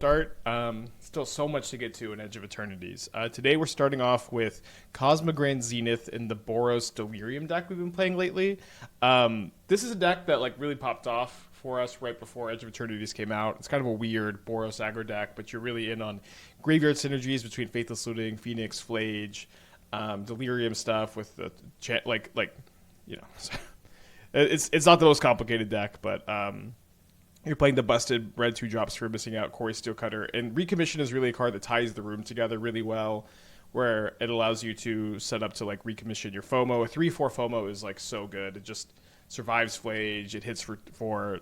Start. Still so much to get to in Edge of Eternities. Today we're starting off with Cosmogrand Zenith in the Boros Delirium deck we've been playing lately. This is a deck that really popped off for us right before Edge of Eternities came out. It's kind of a weird Boros aggro deck, but you're really in on graveyard synergies between Faithless Looting, Phoenix, Phlage, Delirium stuff with the it's not the most complicated deck, but you're playing the busted red 2-drops for missing out Cori-Steel Cutter. And Recommission is really a card that ties the room together really well, where it allows you to set up to recommission your FOMO. A 3/4 FOMO is so good. It just survives Phlage. It hits for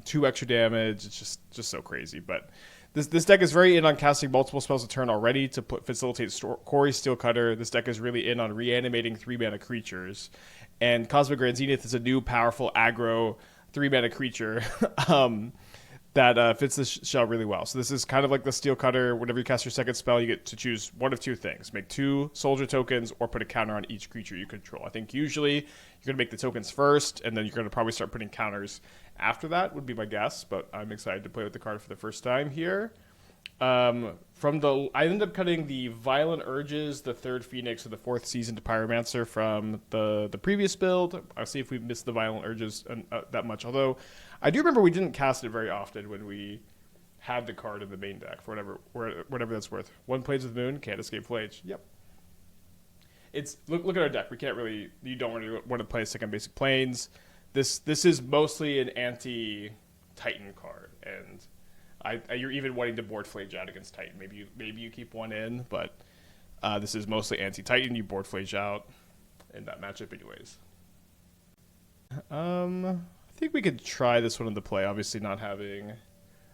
2 extra damage. It's just so crazy. But this deck is very in on casting multiple spells a turn already to facilitate Cori-Steel Cutter. This deck is really in on reanimating 3-mana creatures. And Cosmogrand Zenith is a new powerful aggro 3-mana creature that fits this shell really well. So this is kind of like the Steel Cutter. Whenever you cast your second spell, you get to choose one of 2 things. Make 2 soldier tokens or put a counter on each creature you control. I think usually you're going to make the tokens first, and then you're going to probably start putting counters after that, would be my guess. But I'm excited to play with the card for the first time here. I ended up cutting the Violent Urges, the 3rd Phoenix, and the 4th Seasoned Pyromancer from the previous build. I'll see if we missed the Violent Urges that much. Although, I do remember we didn't cast it very often when we had the card in the main deck, for whatever that's worth. 1 Plains with Moon, can't escape Phlage. Yep. Look at our deck. You don't really want to play a second basic Plains. This is mostly an anti-Titan card, and you're even wanting to board Phlage out against Titan. Maybe you keep one in, but this is mostly anti-Titan. You board Phlage out in that matchup anyways. I think we could try this one in the play. Obviously not having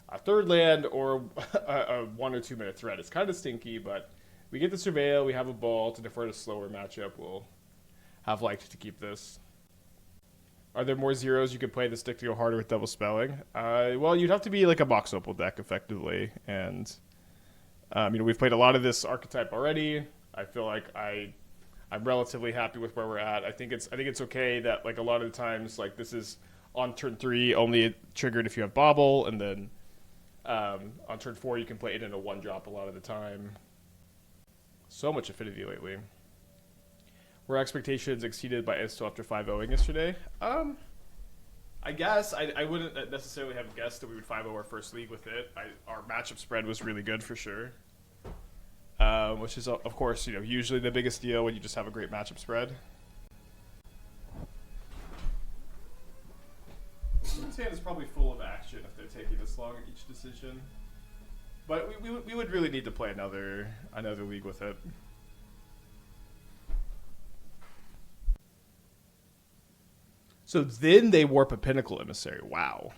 a 3rd land or a 1 or 2 minute threat. It's kind of stinky, but we get the Surveil. We have a ball to defer to slower matchup. We'll have liked to keep this. Are there more zeros you could play this deck to go harder with double spelling? Well, you'd have to be like a Box Opal deck effectively, and we've played a lot of this archetype already. I feel like I'm relatively happy with where we're at. I think it's okay that a lot of the times this is on turn 3 only triggered if you have Bauble, and then on turn 4 you can play it in a 1-drop a lot of the time. So much Affinity lately. Were expectations exceeded by Isto after 5-0ing yesterday? I guess. I wouldn't necessarily have guessed that we would 5-0 our first league with it. Our matchup spread was really good for sure. Which is, of course, usually the biggest deal when you just have a great matchup spread. This hand is probably full of action if they're taking this long at each decision. But we would really need to play another league with it. So then they warp a Pinnacle Emissary. Wow.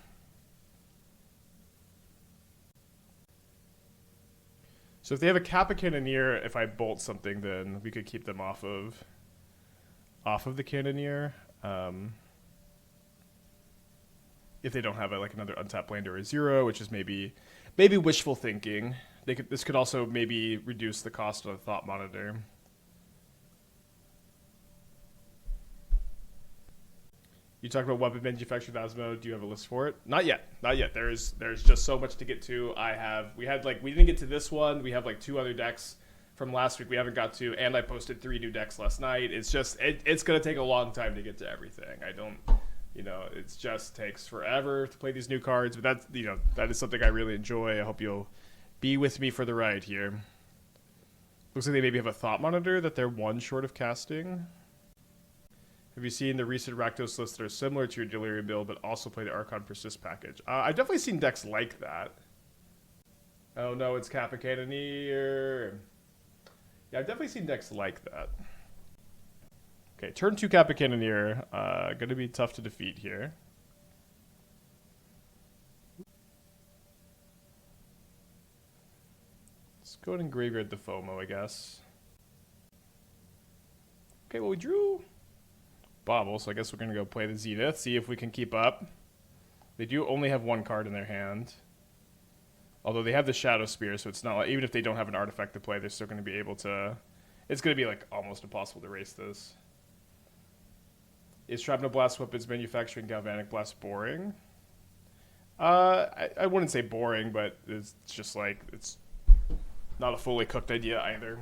So if they have a Kappa Cannoneer, if I bolt something, then we could keep them off of the Cannoneer. If they don't have another untapped land or a 0, which is maybe wishful thinking. This could also maybe reduce the cost of a Thought Monitor. You talked about weapon manufactured Asmo. Do you have a list for it? Not yet. There's just so much to get to. We didn't get to this one. We have 2 other decks from last week we haven't got to, and I posted 3 new decks last night. It's just it's gonna take a long time to get to everything. It just takes forever to play these new cards. But that is something I really enjoy. I hope you'll be with me for the ride here. Looks like they maybe have a Thought Monitor that they're 1 short of casting. Have you seen the recent Rakdos lists that are similar to your Delirium build, but also play the Archon Persist package? I've definitely seen decks like that. Oh no, it's Kappa Cannoneer. Yeah, I've definitely seen decks like that. Okay, turn 2 Kappa Cannoneer. Gonna be tough to defeat here. Let's go ahead and graveyard the FOMO, I guess. Okay, well we drew Bauble, so I guess we're going to go play the Zenith, see if we can keep up. They do only have 1 card in their hand. Although they have the Shadow Spear, so it's not even if they don't have an artifact to play, they're still going to be able to... It's going to be almost impossible to race this. Is Shrapnel Blast Weapons Manufacturing Galvanic Blast boring? I wouldn't say boring, but it's just like it's not a fully cooked idea either.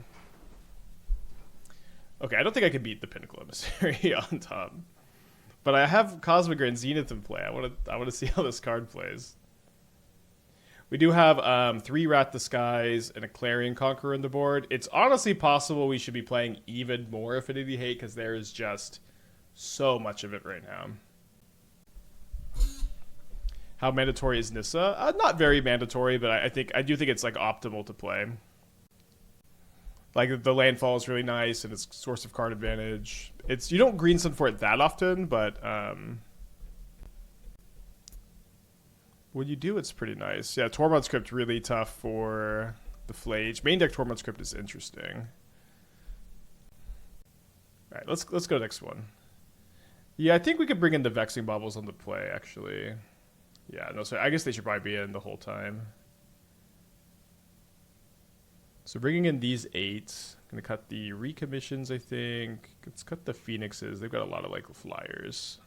Okay, I don't think I can beat the Pinnacle Emissary on top, but I have Cosmogrand Zenith in play. I want to see how this card plays. We do have 3 Rat the Skies and a Clarion Conqueror on the board. It's honestly possible we should be playing even more Affinity Hate because there is just so much of it right now. How mandatory is Nissa? Not very mandatory, but I do think it's like optimal to play. Like the landfall is really nice and it's source of card advantage. You don't green sun for it that often, but when you do, it's pretty nice. Yeah, Tormod script really tough for the Phlage. Main deck Tormod script is interesting. All right, let's go next one. Yeah, I think we could bring in the Vexing Baubles on the play actually. Yeah, no, so I guess they should probably be in the whole time. So bringing in these 8, I'm gonna cut the recommissions. I think let's cut the Phoenixes. They've got a lot of like flyers.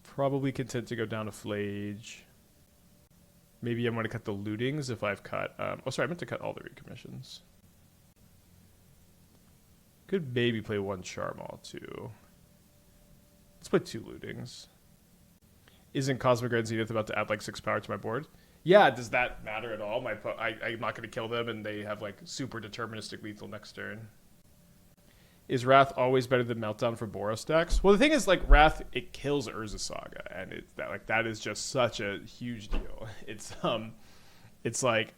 Probably content to go down to Phlage. Maybe I'm going to cut the lootings if I've cut... oh, sorry, I meant to cut all the recommissions. Could maybe play 1 Charmaw, too. Let's play 2 lootings. Isn't Cosmogrand Zenith about to add, like, 6 power to my board? Yeah, does that matter at all? I'm not going to kill them, and they have, like, super deterministic lethal next turn. Is Wrath always better than Meltdown for Boros decks? Well, the thing is, like, Wrath, it kills Urza Saga, and that is just such a huge deal. It's like,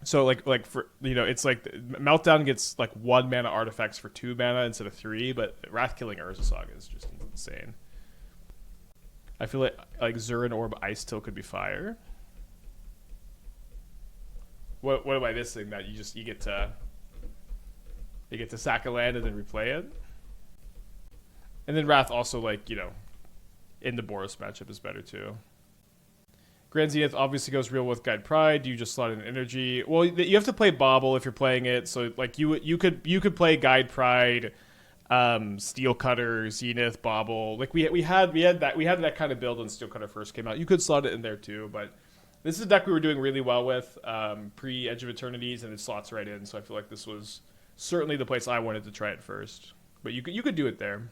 so like for, you know, it's like Meltdown gets like 1 mana artifacts for 2 mana instead of 3, but Wrath killing Urza Saga is just insane. I feel like Zurin Orb Ice still could be fire. What am I missing? That you get to sack a land and then replay it. And then Wrath also, like, you know, in the Boros matchup is better too. Grand Zenith obviously goes real with Guide Pride. Do you just slot in energy? Well, you have to play Bauble if you're playing it. So like you could play Guide Pride, Steel Cutter, Zenith, Bauble. Like we had that kind of build when Steel Cutter first came out. You could slot it in there too, but this is a deck we were doing really well with pre Edge of Eternities, and it slots right in. So I feel like this was certainly the place I wanted to try it first. But you could do it there.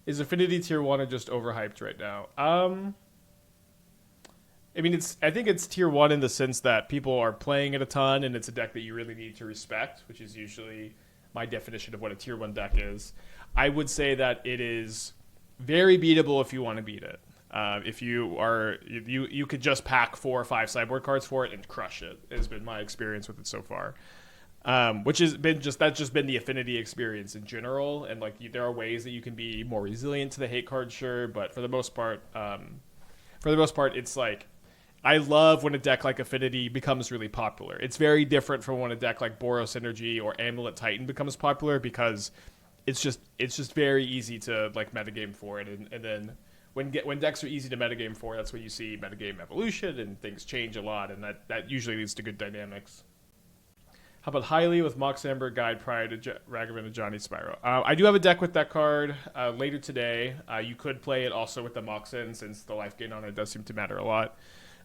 Is Affinity Tier 1 or just overhyped right now? I mean, I think it's Tier 1 in the sense that people are playing it a ton, and it's a deck that you really need to respect, which is usually my definition of what a Tier 1 deck is. I would say that it is very beatable if you want to beat it. If you could just pack 4 or 5 sideboard cards for it and crush it, has been my experience with it so far. Which has been that's been the Affinity experience in general, and like there are ways that you can be more resilient to the hate card, sure, but for the most part, it's like I love when a deck like Affinity becomes really popular. It's very different from when a deck like Boros Energy or Amulet Titan becomes popular because it's just very easy to like metagame for it, and then when decks are easy to metagame for, that's when you see metagame evolution and things change a lot, and that usually leads to good dynamics. How about Hylie with Mox Amber, Guide Pride, Ragavan, and Johnny Spyro? I do have a deck with that card later today. You could play it also with the Moxen, since the life gain on it does seem to matter a lot.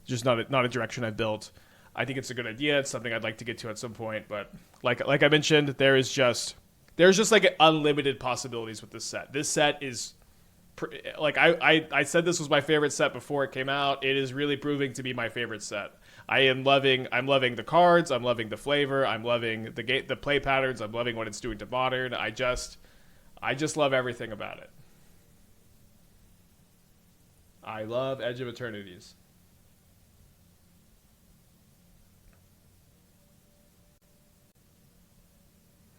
Just not a direction I've built. I think it's a good idea. It's something I'd like to get to at some point. But like I mentioned, there's just like unlimited possibilities with this set. This set is like I said this was my favorite set before it came out. It is really proving to be my favorite set. I'm loving the cards. I'm loving the flavor. I'm loving the play patterns. I'm loving what it's doing to Modern. I just love everything about it. I love Edge of Eternities.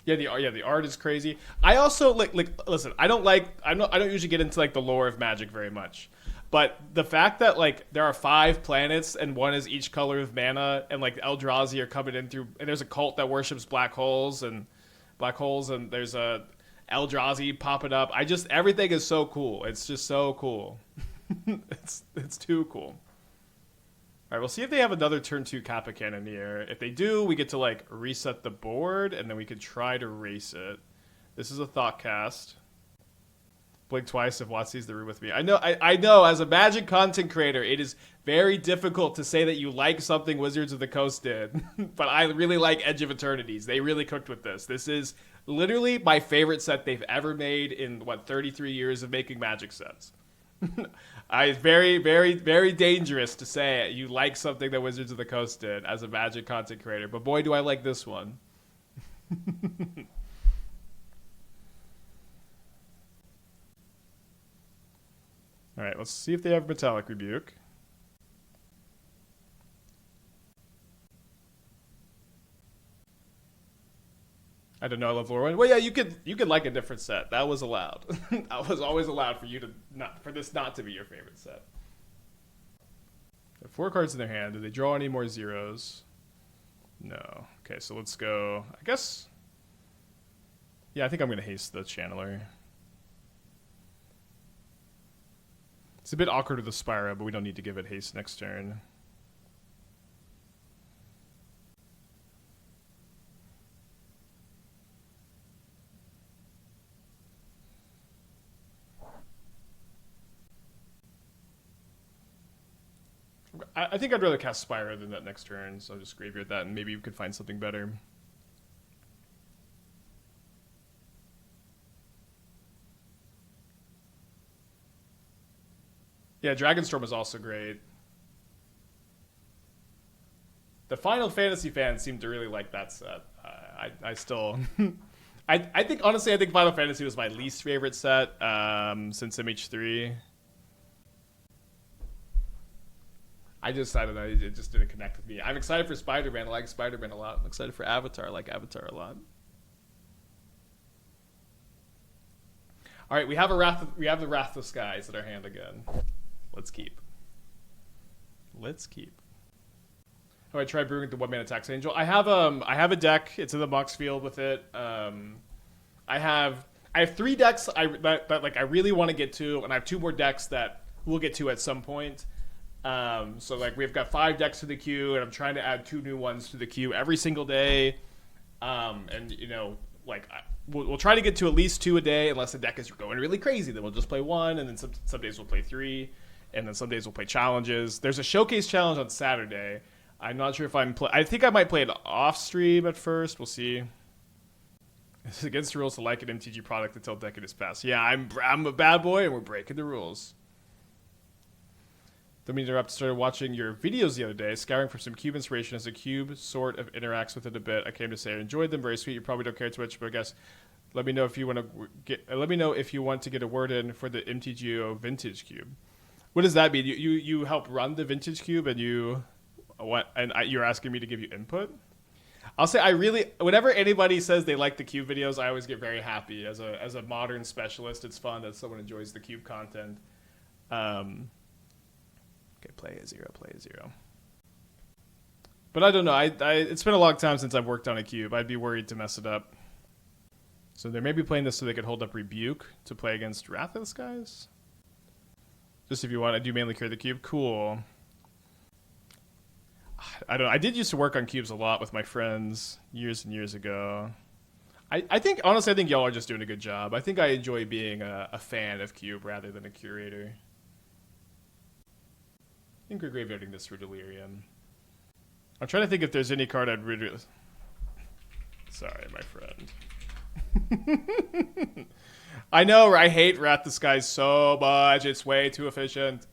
Yeah, the art is crazy. I also like listen, I don't usually get into like the lore of Magic very much. But the fact that like there are 5 planets and one is each color of mana, and like Eldrazi are coming in through, and there's a cult that worships black holes, and there's a Eldrazi popping up. Everything is so cool. It's just so cool. it's too cool. All right, we'll see if they have another turn 2 Kappa Cannoneer. If they do, we get to like reset the board, and then we could try to race it. This is a Thought Cast. Blink twice if Watsy's the room with me. I know. As a Magic content creator, it is very difficult to say that you like something Wizards of the Coast did, but I really like Edge of Eternities. They really cooked with this. This is literally my favorite set they've ever made in 33 years of making Magic sets. It's very, very, very dangerous to say you like something that Wizards of the Coast did as a Magic content creator, but boy, do I like this one. All right, let's see if they have Metallic Rebuke. I don't know. I love Lorwyn. Well, yeah, you could like a different set. That was allowed. That was always allowed for you to this not to be your favorite set. They have 4 cards in their hand. Do they draw any more zeros? No. Okay, so let's go. I guess. Yeah, I think I'm gonna haste the Channeler. It's a bit awkward with the Spyro, but we don't need to give it haste next turn. I think I'd rather cast Spyro than that next turn, so I'll just graveyard that, and maybe we could find something better. Yeah, Dragonstorm is also great. The Final Fantasy fans seem to really like that set. I still... I think, honestly, I think Final Fantasy was my least favorite set since MH3. I don't know, it just didn't connect with me. I'm excited for Spider-Man. I like Spider-Man a lot. I'm excited for Avatar. I like Avatar a lot. All right, we have the Wrathless Skies in our hand again. Let's keep. Oh, I tried brewing the 1-mana Tax Angel. I have a deck. It's in the Mox field with it. I have 3 decks that like I really want to get to, and I have 2 more decks that we'll get to at some point. So like we've got 5 decks to the queue, and I'm trying to add 2 new ones to the queue every single day. And you know, like we'll try to get to at least 2 a day, unless the deck is going really crazy. Then we'll just play 1, and then some days we'll play 3, and then some days we'll play challenges. There's a showcase challenge on Saturday. I'm not sure if I think I might play it off stream at first. We'll see. It's against the rules to like an MTG product until Decade is passed. Yeah, I'm a bad boy, and we're breaking the rules. Don't mean to interrupt. Started watching your videos the other day, scouring for some cube inspiration as a cube sort of interacts with it a bit. I came to say I enjoyed them, very sweet. You probably don't care too much, but I guess let me know if you want to get a word in for the MTGO Vintage Cube. What does that mean? You help run the Vintage Cube, and you're asking me to give you input? I'll say whenever anybody says they like the cube videos, I always get very happy. As a modern specialist, it's fun that someone enjoys the cube content. Okay, play a 0. But I don't know. It's been a long time since I've worked on a cube. I'd be worried to mess it up. So they may be playing this so they could hold up Rebuke to play against Wrathless Guys. Just if you want, I do mainly carry the cube. Cool. I don't know. I did used to work on cubes a lot with my friends years and years ago. I think, honestly, I think y'all are just doing a good job. I think I enjoy being a fan of cube rather than a curator. I think we're graveyarding this for Delirium. I'm trying to think if there's any card I'd really... Sorry, my friend. I know, I hate Wrathless Guys so much. It's way too efficient.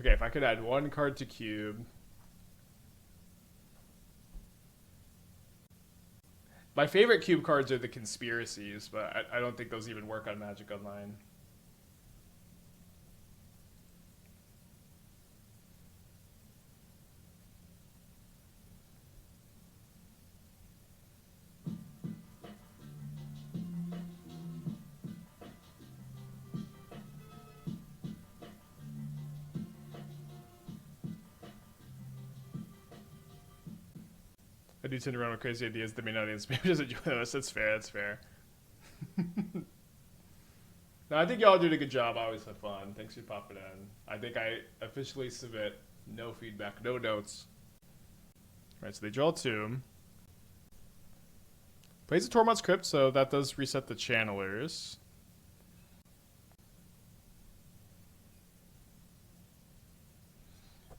Okay, if I could add 1 card to cube. My favorite cube cards are the Conspiracies, but I don't think those even work on Magic Online. I do tend to run with crazy ideas that may not maybe doesn't join us. That's fair. No, I think y'all did a good job. I always have fun. Thanks for popping in. I think I officially submit no feedback, no notes. All right, so they draw 2. Plays a Tormod's Crypt, so that does reset the channelers.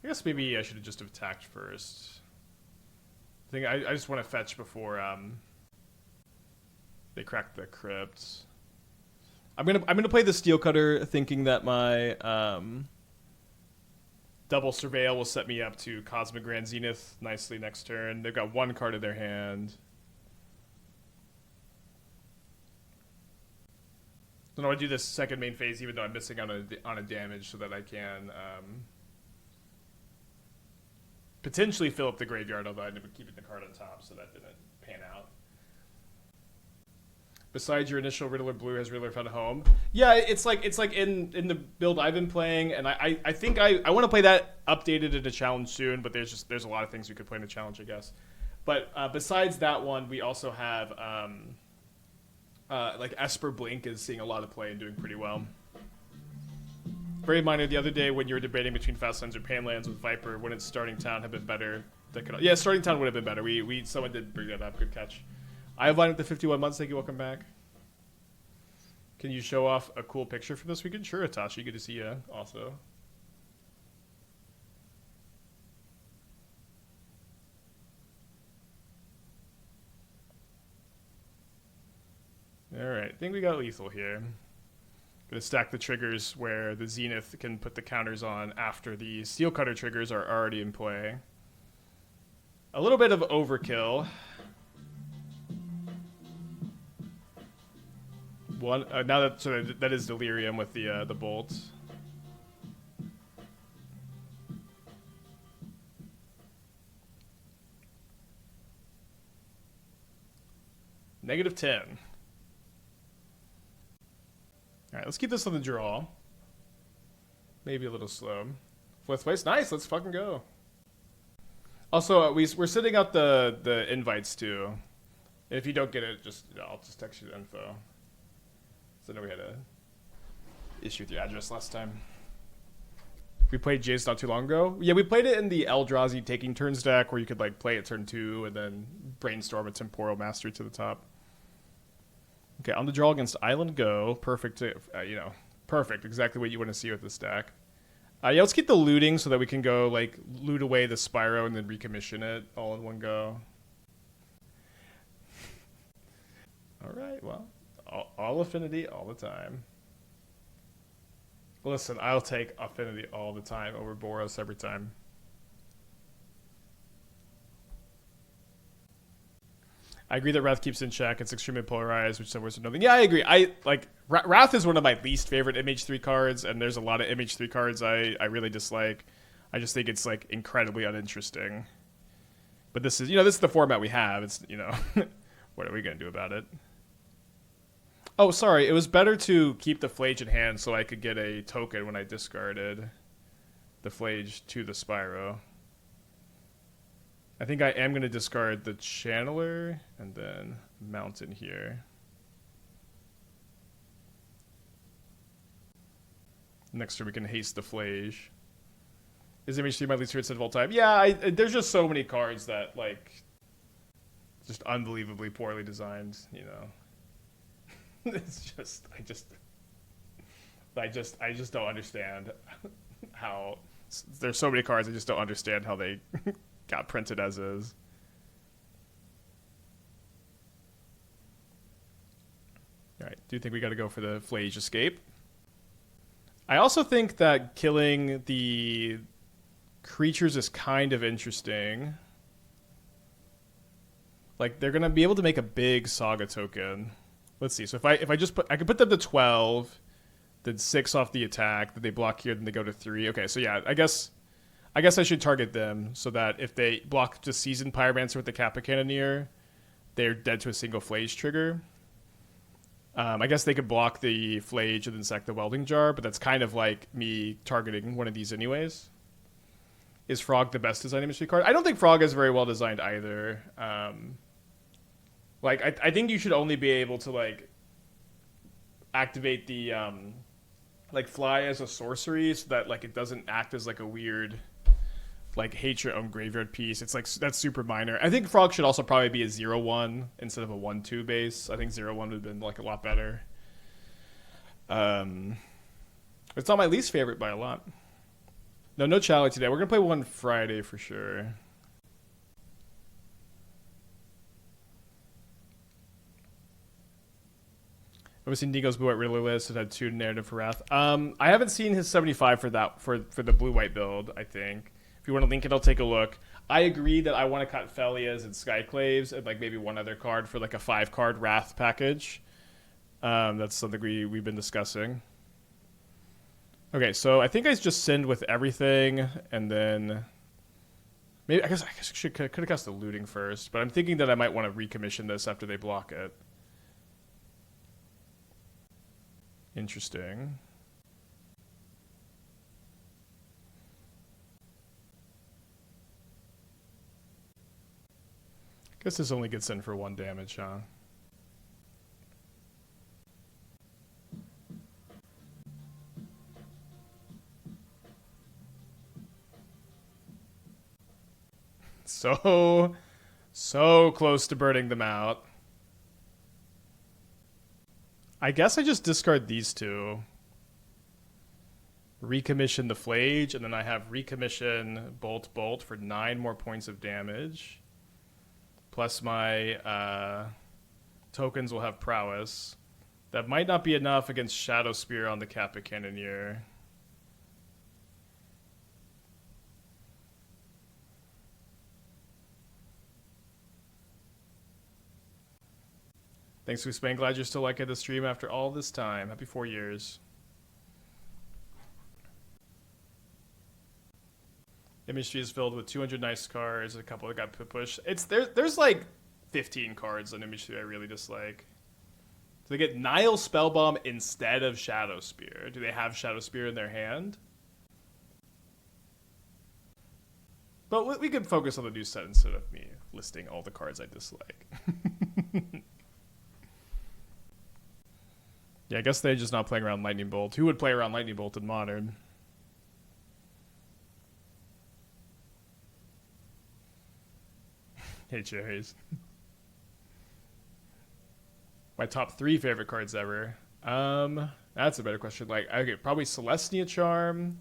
guess maybe I should have just attacked first. I think I just want to fetch before they crack the crypts. I'm gonna play the Steel Cutter, thinking that my double surveil will set me up to Cosmogrand Zenith nicely next turn. They've got one card in their hand. So I want to do this second main phase, even though I'm missing out on a damage, so that I can potentially fill up the graveyard, although I ended up keeping the card on top, so that didn't pan out. Besides your initial Riddler Blue, has Riddler found a home? Yeah, it's like in the build I've been playing, and I think I want to play that updated in a challenge soon, but there's a lot of things we could play in a challenge, I guess. But besides that one, we also have like Esper Blink is seeing a lot of play and doing pretty well. Very minor, the other day when you were debating between Fastlands or Panlands with Viper, when it's Starting Town have been better. Yeah, Starting Town would have been better. Someone did bring that up. Good catch. I have lined up the 51 months. Thank you. Welcome back. Can you show off a cool picture from this weekend? Sure, Atashi. Good to see you. Also. All right. I think we got lethal here. Gonna stack the triggers where the Zenith can put the counters on after the Steel Cutter triggers are already in play. A little bit of overkill. One now that is Delirium with the bolts. -10. All right, let's keep this on the draw. Maybe a little slow. Fourth place, nice. Let's fucking go. Also, we're sending out the invites too. If you don't get it, I'll just text you the info. So I know we had a issue with your address last time. We played Jace not too long ago. Yeah, we played it in the Eldrazi Taking Turns deck, where you could like play it turn 2 and then brainstorm a Temporal Mastery to the top. Okay, on the draw against Island Go. Perfect. Perfect. Exactly what you want to see with this deck. Yeah, let's keep the looting so that we can go like loot away the Spyro and then recommission it all in one go. All right. Well. All Affinity all the time. Listen, I'll take Affinity all the time over Boros every time. I agree that Wrath keeps in check. It's extremely polarized, which somewhere's nothing. Yeah, I agree. Wrath is one of my least favorite MH3 cards, and there's a lot of MH3 cards I really dislike. I just think it's like incredibly uninteresting. But this is the format we have. It's what are we gonna do about it? Oh, sorry. It was better to keep the Phlage in hand so I could get a token when I discarded the Phlage to the Spyro. I think I am going to discard the Channeler and then Mountain here. Next turn we can haste the Phlage. Is MH3 my least favorite set of all time? Yeah, there's just so many cards that, like, just unbelievably poorly designed, It's just I just don't understand how there's so many cards. I just don't understand how they got printed as is. All right, do you think we got to go for the Phlage escape? I also think that killing the creatures is kind of interesting. Like they're gonna be able to make a big Saga token. Let's see. So if I could put them to 12, then 6 off the attack, then they block here, then they go to 3. Okay, so yeah, I guess I should target them so that if they block just Seasoned Pyromancer with the Kappa Cannoneer, they're dead to a single Phlage trigger. I guess they could block the Phlage and then sack the Welding Jar, but that's kind of like me targeting one of these anyways. Is Frog the best design MSG card? I don't think Frog is very well designed either. I think you should only be able to like activate the fly as a sorcery so that like it doesn't act as like a weird like hate your own graveyard piece. It's like that's super minor. I think Frog should also probably be a 0/1 instead of a 1/2 base. I think 0/1 would have been like a lot better. It's not my least favorite by a lot. No Chally today. We're going to play one Friday for sure. I've seen Nico's blue-white Riddler list. It had 2 narrative for Wrath. I haven't seen his 75 for that for the blue-white build, I think. If you want to link it, I'll take a look. I agree that I want to cut Felias and Skyclaves and like maybe one other card for like a 5-card Wrath package. That's something we've been discussing. Okay, so I think I just sinned with everything, and then maybe I guess I could have cast the looting first, but I'm thinking that I might want to recommission this after they block it. Interesting. Guess this only gets in for 1 damage, huh? So close to burning them out. I guess I just discard these 2. Recommission the Phlage, and then I have Recommission Bolt for 9 more points of damage. Plus my tokens will have Prowess. That might not be enough against Shadow Spear on the Kappa Cannoneer. Thanks for explaining. Glad you're still liking the stream after all this time. Happy 4 years. Image tree is filled with 200 nice cards. A couple that got pushed. There's like 15 cards on image tree I really dislike. Do they get Nile Spellbomb instead of Shadow Spear? Do they have Shadow Spear in their hand? But we could focus on the new set instead of me listing all the cards I dislike. Yeah, I guess they're just not playing around Lightning Bolt. Who would play around Lightning Bolt in Modern? Hey, Cherries. My top 3 favorite cards ever. That's a better question. Like, okay, probably Celestia Charm,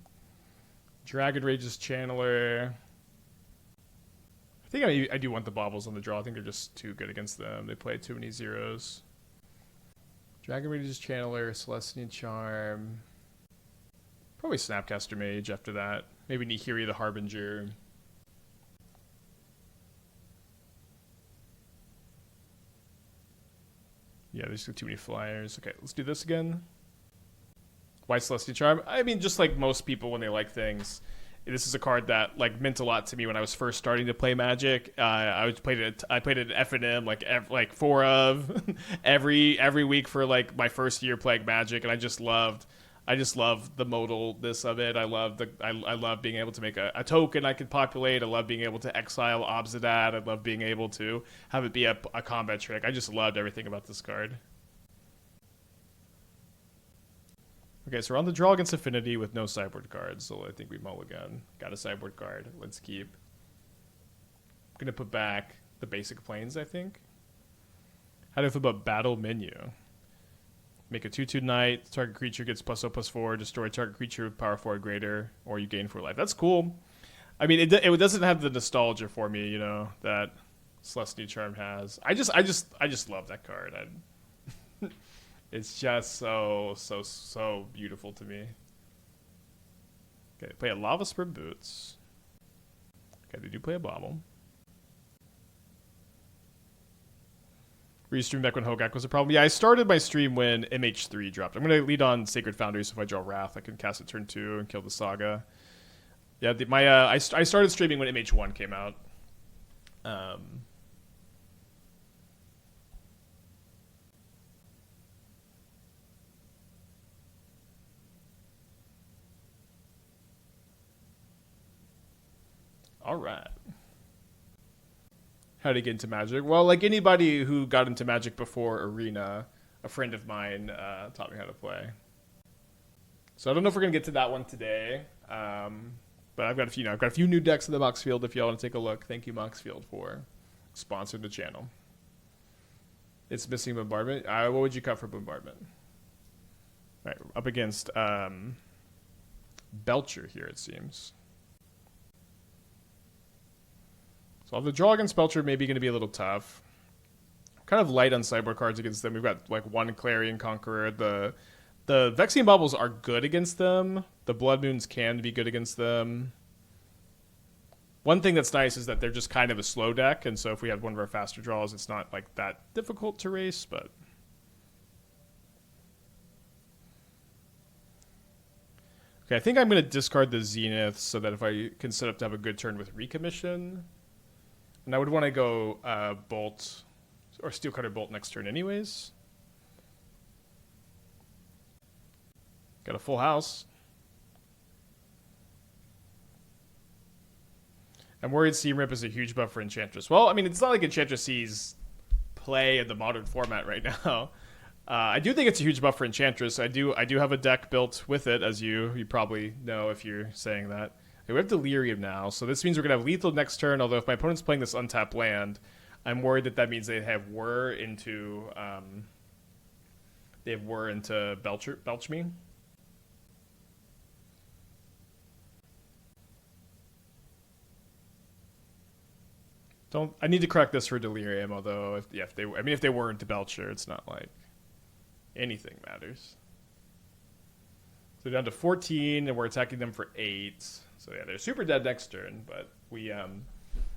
Dragon Rage's Channeler. I think I do want the Baubles on the draw. I think they're just too good against them. They play too many zeros. Dragon Rage's Channeler, Celestian Charm. Probably Snapcaster Mage after that. Maybe Nihiri the Harbinger. Yeah, there's too many flyers. Okay, let's do this again. Why Celestian Charm? I mean, just like most people when they like things, this is a card that like meant a lot to me when I was first starting to play Magic. I played it at F&M like 4 of every week for like my first year playing Magic, and I just loved the modalness of it. I love being able to make a token I could populate. I love being able to exile Obsidat. I love being able to have it be a combat trick. I just loved everything about this card. Okay, so we're on the draw against Affinity with no sideboard cards, so I think we mulligan. Got a sideboard card. Let's keep. I'm going to put back the basic planes, I think. How do I feel about Battle Menu? Make a 2/2 knight. Target creature gets +0/+4. Destroy target creature with power 4 or greater, or you gain 4 life. That's cool. I mean, it doesn't have the nostalgia for me, you know, that Celestial Charm has. I just love that card. It's just so beautiful to me. Okay, play a Lava Spur Boots. Okay, they do play a Bauble. Restream back when Hogak was a problem. Yeah, I started my stream when MH3 dropped. I'm going to lead on Sacred Foundry, so if I draw Wrath, I can cast it turn 2 and kill the Saga. Yeah, I started streaming when MH1 came out. All right. How to get into Magic? Well, like anybody who got into Magic before Arena, a friend of mine taught me how to play. So I don't know if we're gonna get to that one today, but I've got a few new decks in the Moxfield. If y'all want to take a look, thank you Moxfield for sponsoring the channel. It's missing Bombardment. What would you cut for Bombardment? All right, up against Belcher here, it seems. So the draw against Belcher may be going to be a little tough. Kind of light on sideboard cards against them. We've got like one Clarion Conqueror. The Vexing Baubles are good against them. The Blood Moons can be good against them. One thing that's nice is that they're just kind of a slow deck, and so if we had one of our faster draws, it's not like that difficult to race, but... Okay, I think I'm going to discard the Zenith so that if I can set up to have a good turn with Recommission. And I would want to go Bolt or Steel Cutter Bolt next turn anyways. Got a full house. I'm worried Seam Rip is a huge buff for Enchantress. Well, I mean, it's not like Enchantress sees play in the modern format right now. I do think it's a huge buff for Enchantress. I do have a deck built with it, as you probably know if you're saying that. Okay, we have Delirium now, so this means we're going to have lethal next turn, although if my opponent's playing this untapped land, I'm worried that means they have Whir into... they have Whir into Belch me. I need to correct this for Delirium, although if they were into Belcher, it's not like anything matters. So down to 14, and we're attacking them for 8. So yeah, they're super dead next turn, but we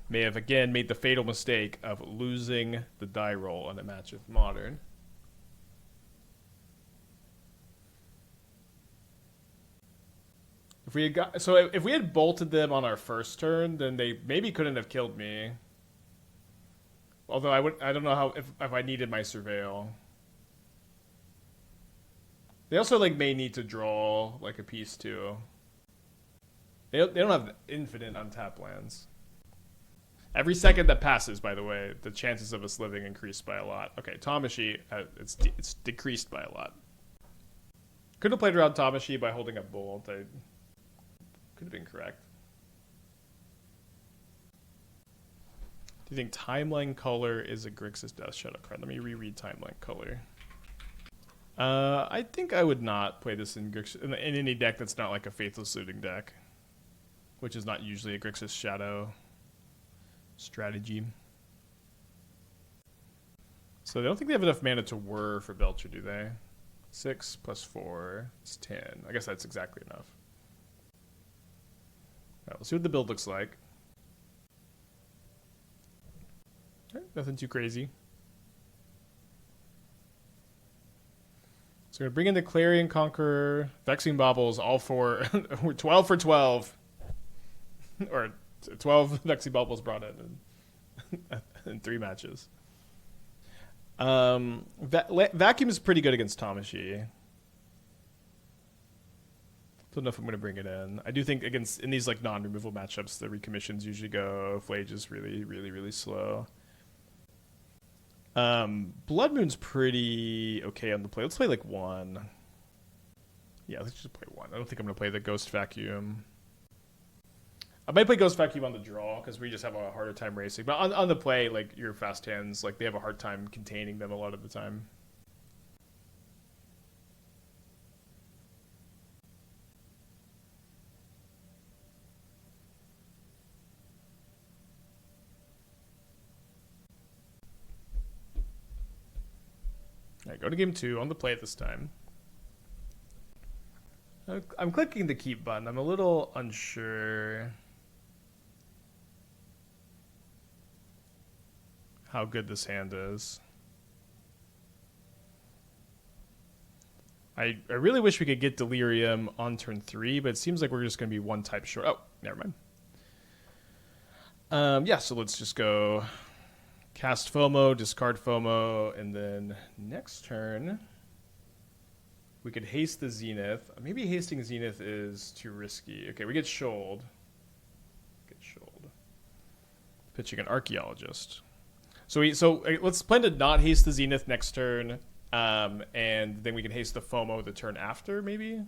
may have again made the fatal mistake of losing the die roll on a match of Modern. If we had bolted them on our first turn, then they maybe couldn't have killed me. Although I don't know how if I needed my Surveil. They also like may need to draw like a piece too. They don't have infinite untapped lands. Every second that passes, by the way, the chances of us living increase by a lot. Okay, Tamashi, it's decreased by a lot. Could have played around Tamashi by holding up Bolt. I could have been correct. Do you think Timeline Color is a Grixis Death Shadow card? Let me reread Timeline Color. I think I would not play this in Grixis, in any deck that's not like a Faithless Looting deck, which is not usually a Grixis Shadow strategy. So I don't think they have enough mana to Whir for Belcher, do they? 6 plus 4 is 10. I guess that's exactly enough. All right, we'll see what the build looks like. Okay, nothing too crazy. So we're going to bring in the Clarion Conqueror, Vexing Baubles, all four. We're 12 for 12. Or 12 Vexing Baubles brought in 3 matches. Vacuum is pretty good against Tamashi. Don't know if I'm going to bring it in. I do think in these like non-removal matchups, the recommissions usually go. Phlage is really, really, really slow. Blood Moon's pretty okay on the play. Let's play like 1. Yeah, let's just play 1. I don't think I'm going to play the Ghost Vacuum. I might play Ghost Vacuum on the draw because we just have a harder time racing. But on the play, like your fast hands, like they have a hard time containing them a lot of the time. All right, go to game 2 on the play at this time. I'm clicking the keep button. I'm a little unsure how good this hand is. I really wish we could get Delirium on turn 3, but it seems like we're just going to be 1 type short. Oh, never mind. Yeah, so let's just go cast FOMO, discard FOMO, and then next turn we could haste the Zenith. Maybe hasting Zenith is too risky. Okay, we get Shoaled. Pitching an Archaeologist. So let's plan to not haste the Zenith next turn, and then we can haste the FOMO the turn after, maybe?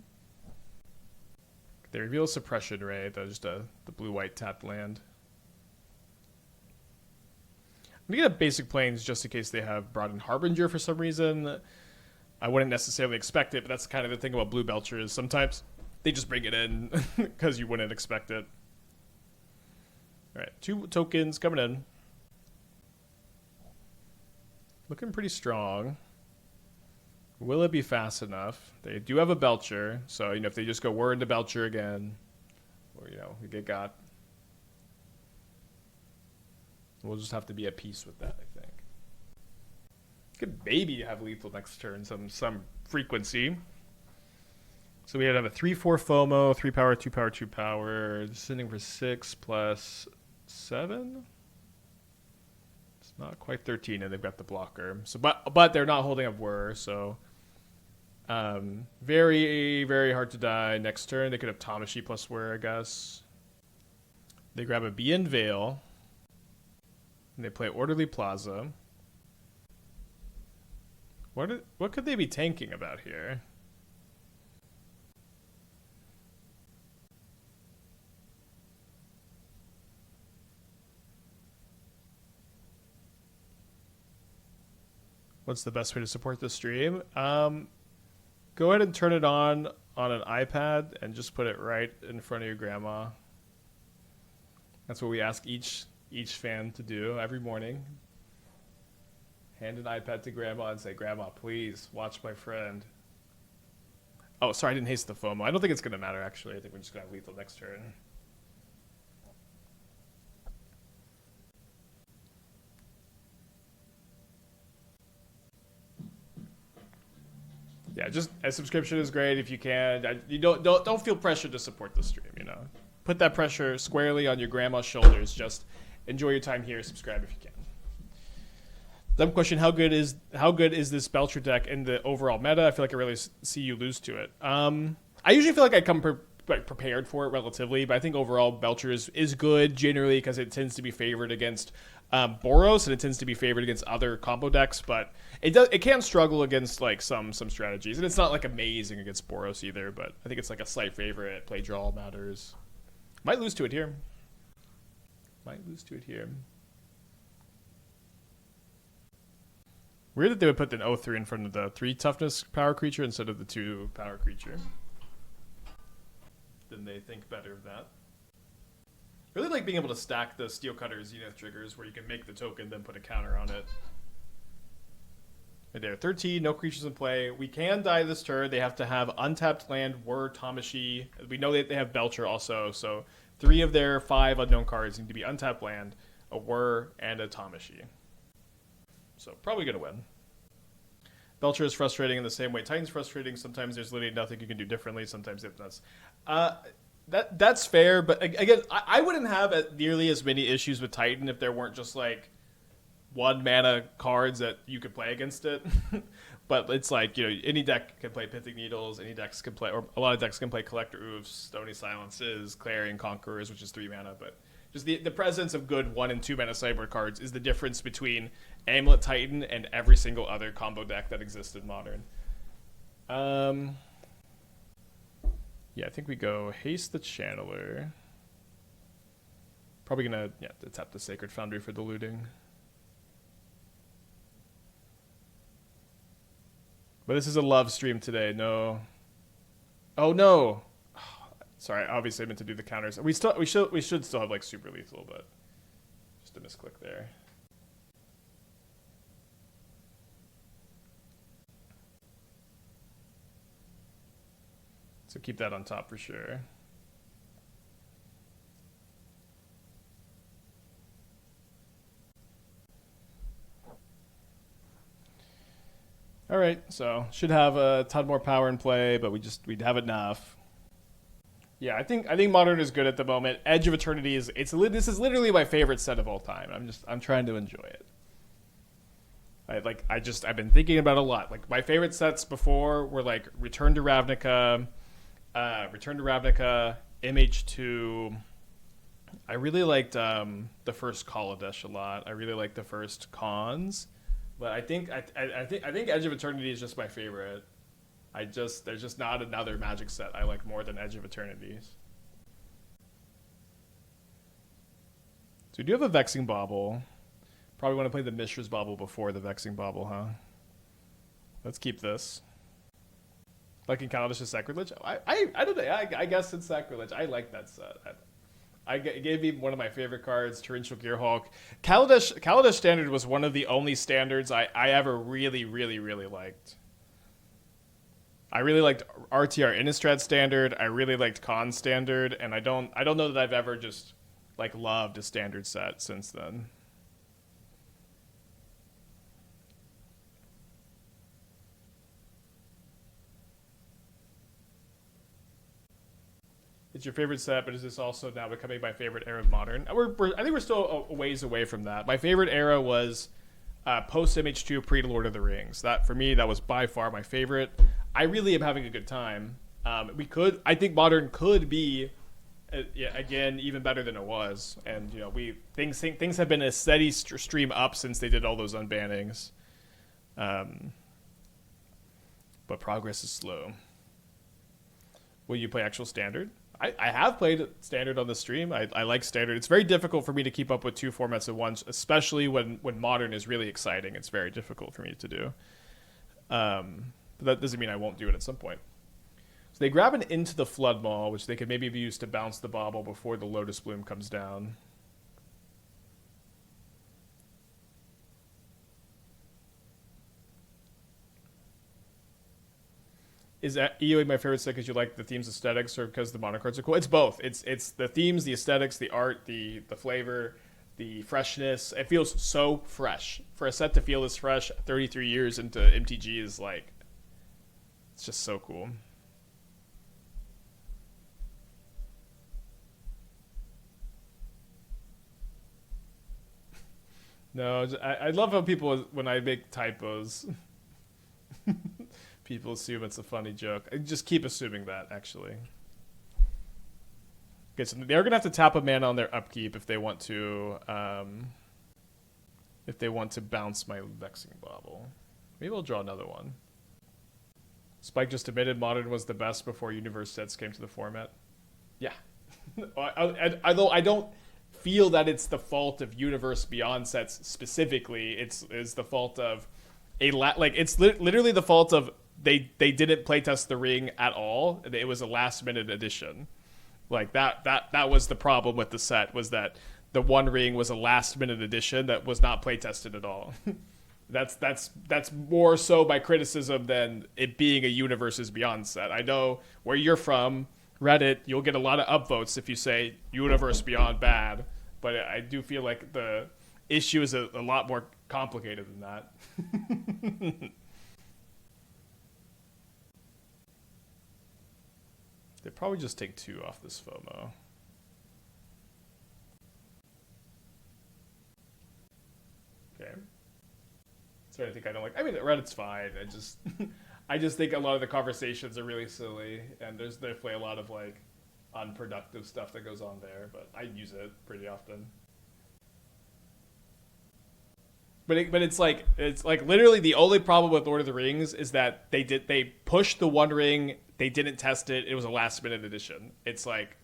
They reveal Suppression Ray, just the blue-white tapped land. I'm going to get Basic Plains just in case they have brought in Harbinger for some reason. I wouldn't necessarily expect it, but that's kind of the thing about Blue Belcher is sometimes they just bring it in because you wouldn't expect it. All right, 2 tokens coming in. Looking pretty strong. Will it be fast enough? They do have a Belcher, so if they just go Whir into Belcher again, or we get got. We'll just have to be at peace with that, I think. Could maybe have lethal next turn, some frequency. So we have a 3/4 FOMO, 3 power, 2 power, 2 power. Sitting for 6 plus 7. It's not quite 13, and they've got the blocker. So, but they're not holding up Whir, so very, very hard to die next turn. They could have Tamashi plus Whir, I guess. They grab a Bien Veil. And they play Orderly Plaza. What could they be tanking about here? What's the best way to support the stream? Go ahead and turn it on an iPad and just put it right in front of your grandma. That's what we ask each fan to do every morning. Hand an iPad to grandma and say, "Grandma, please watch my friend." Oh, sorry, I didn't haste the FOMO. I don't think it's going to matter, actually. I think we're just going to have lethal next turn. Yeah, just a subscription is great if you can. You don't feel pressured to support the stream. Put that pressure squarely on your grandma's shoulders. Just enjoy your time here. Subscribe if you can. Dumb question: How good is this Belcher deck in the overall meta? I feel like I really see you lose to it. I usually feel like I come prepared for it relatively, but I think overall Belcher is good generally because it tends to be favored against Boros, and it tends to be favored against other combo decks, but it can struggle against like some strategies, and it's not like amazing against Boros either, but I think it's like a slight favorite. Play draw matters. Might lose to it here. Weird that they would put an 0/3 in front of the 3 toughness power creature instead of the 2 power creature. Didn't they think better of that? Really like being able to stack the Steel Cutter Zenith triggers where you can make the token, then put a counter on it. Right there, 13, no creatures in play. We can die this turn. They have to have untapped land, Whir, Tamashi. We know that they have Belcher also, so 3 of their 5 unknown cards need to be untapped land, a Whir, and a Tamashi. So probably going to win. Belcher is frustrating in the same way Titan's frustrating. Sometimes there's literally nothing you can do differently. Sometimes it does. That's fair, but again, I wouldn't have nearly as many issues with Titan if there weren't just like 1 mana cards that you could play against it. But it's like, any deck can play Pithing Needles, any decks can play, or a lot of decks can play Collector Oofs, Stony Silences, Clarion Conquerors, which is 3 mana, but just the presence of good 1 and 2 mana sideboard cards is the difference between Amulet Titan and every single other combo deck that exists in Modern. Yeah, I think we go Haste the Channeler. Probably gonna tap the Sacred Foundry for the looting. But this is a love stream today. No. Oh no. Sorry, obviously I meant to do the counters. We should still have like super lethal, but just a misclick there. So keep that on top for sure. All right, so should have a ton more power in play, but we'd have enough. Yeah, I think Modern is good at the moment. Edge of Eternity this is literally my favorite set of all time. I'm trying to enjoy it. I've been thinking about it a lot. Like my favorite sets before were like Return to Ravnica, MH2. I really liked the first Kaladesh a lot. I really liked the first Cons, but I think Edge of Eternity is just my favorite. There's just not another Magic set I like more than Edge of Eternities. So we do have a Vexing Bauble. Probably want to play the Mishra's Bauble before the Vexing Bauble, huh? Let's keep this. Like in Kaladesh is Sacrilege? I don't know. I guess it's Sacrilege. I like that set. It gave me one of my favorite cards, Torrential Gearhulk. Kaladesh Standard was one of the only standards I ever really, really, really liked. I really liked RTR Innistrad Standard. I really liked Con Standard, and I don't know that I've ever just like loved a standard set since then. It's your favorite set, but is this also now becoming my favorite era of Modern? I think we're still a ways away from that. My favorite era was post MH2, pre Lord of the Rings. That for me, that was by far my favorite. I really am having a good time. I think Modern could be, again, even better than it was. And you know, things have been a steady stream up since they did all those unbannings. But progress is slow. Will you play actual Standard? I have played Standard on the stream. I like Standard. It's very difficult for me to keep up with two formats at once, especially when Modern is really exciting. It's very difficult for me to do. But that doesn't mean I won't do it at some point. So they grab an Into the Flood Maw, which they could maybe use to bounce the Bauble before the Lotus Bloom comes down. Is that EoE my favorite set because you like the theme's aesthetics or because the mono cards are cool? It's both. It's the themes, the aesthetics, the art, the flavor, the freshness. It feels so fresh. For a set to feel this fresh 33 years into MTG is like, it's just so cool. No, I love how people, when I make typos, people assume it's a funny joke. I just keep assuming that, actually. Okay, so they're gonna have to tap a mana on their upkeep if they want to bounce my Vexing Bauble. Maybe we'll draw another one. Spike just admitted Modern was the best before Universe sets came to the format. Yeah. Although I don't feel that it's the fault of Universe Beyond sets specifically. It's the fault of it's literally the fault of they didn't playtest the ring at all. It was a last minute addition. Like that was the problem with the set, was that the One Ring was a last minute addition that was not playtested at all. That's more so my criticism than it being a Universes Beyond set. I know where you're from, Reddit, you'll get a lot of upvotes if you say Universe Beyond bad, but I do feel like the issue is a lot more complicated than that. They probably just take 2 off this FOMO. Okay. So I think I don't like. I mean, Reddit's fine. I just think a lot of the conversations are really silly, and there's definitely a lot of like unproductive stuff that goes on there. But I use it pretty often. But it's like literally the only problem with Lord of the Rings is that they pushed the One Ring, they didn't test it. It was a last minute addition. It's like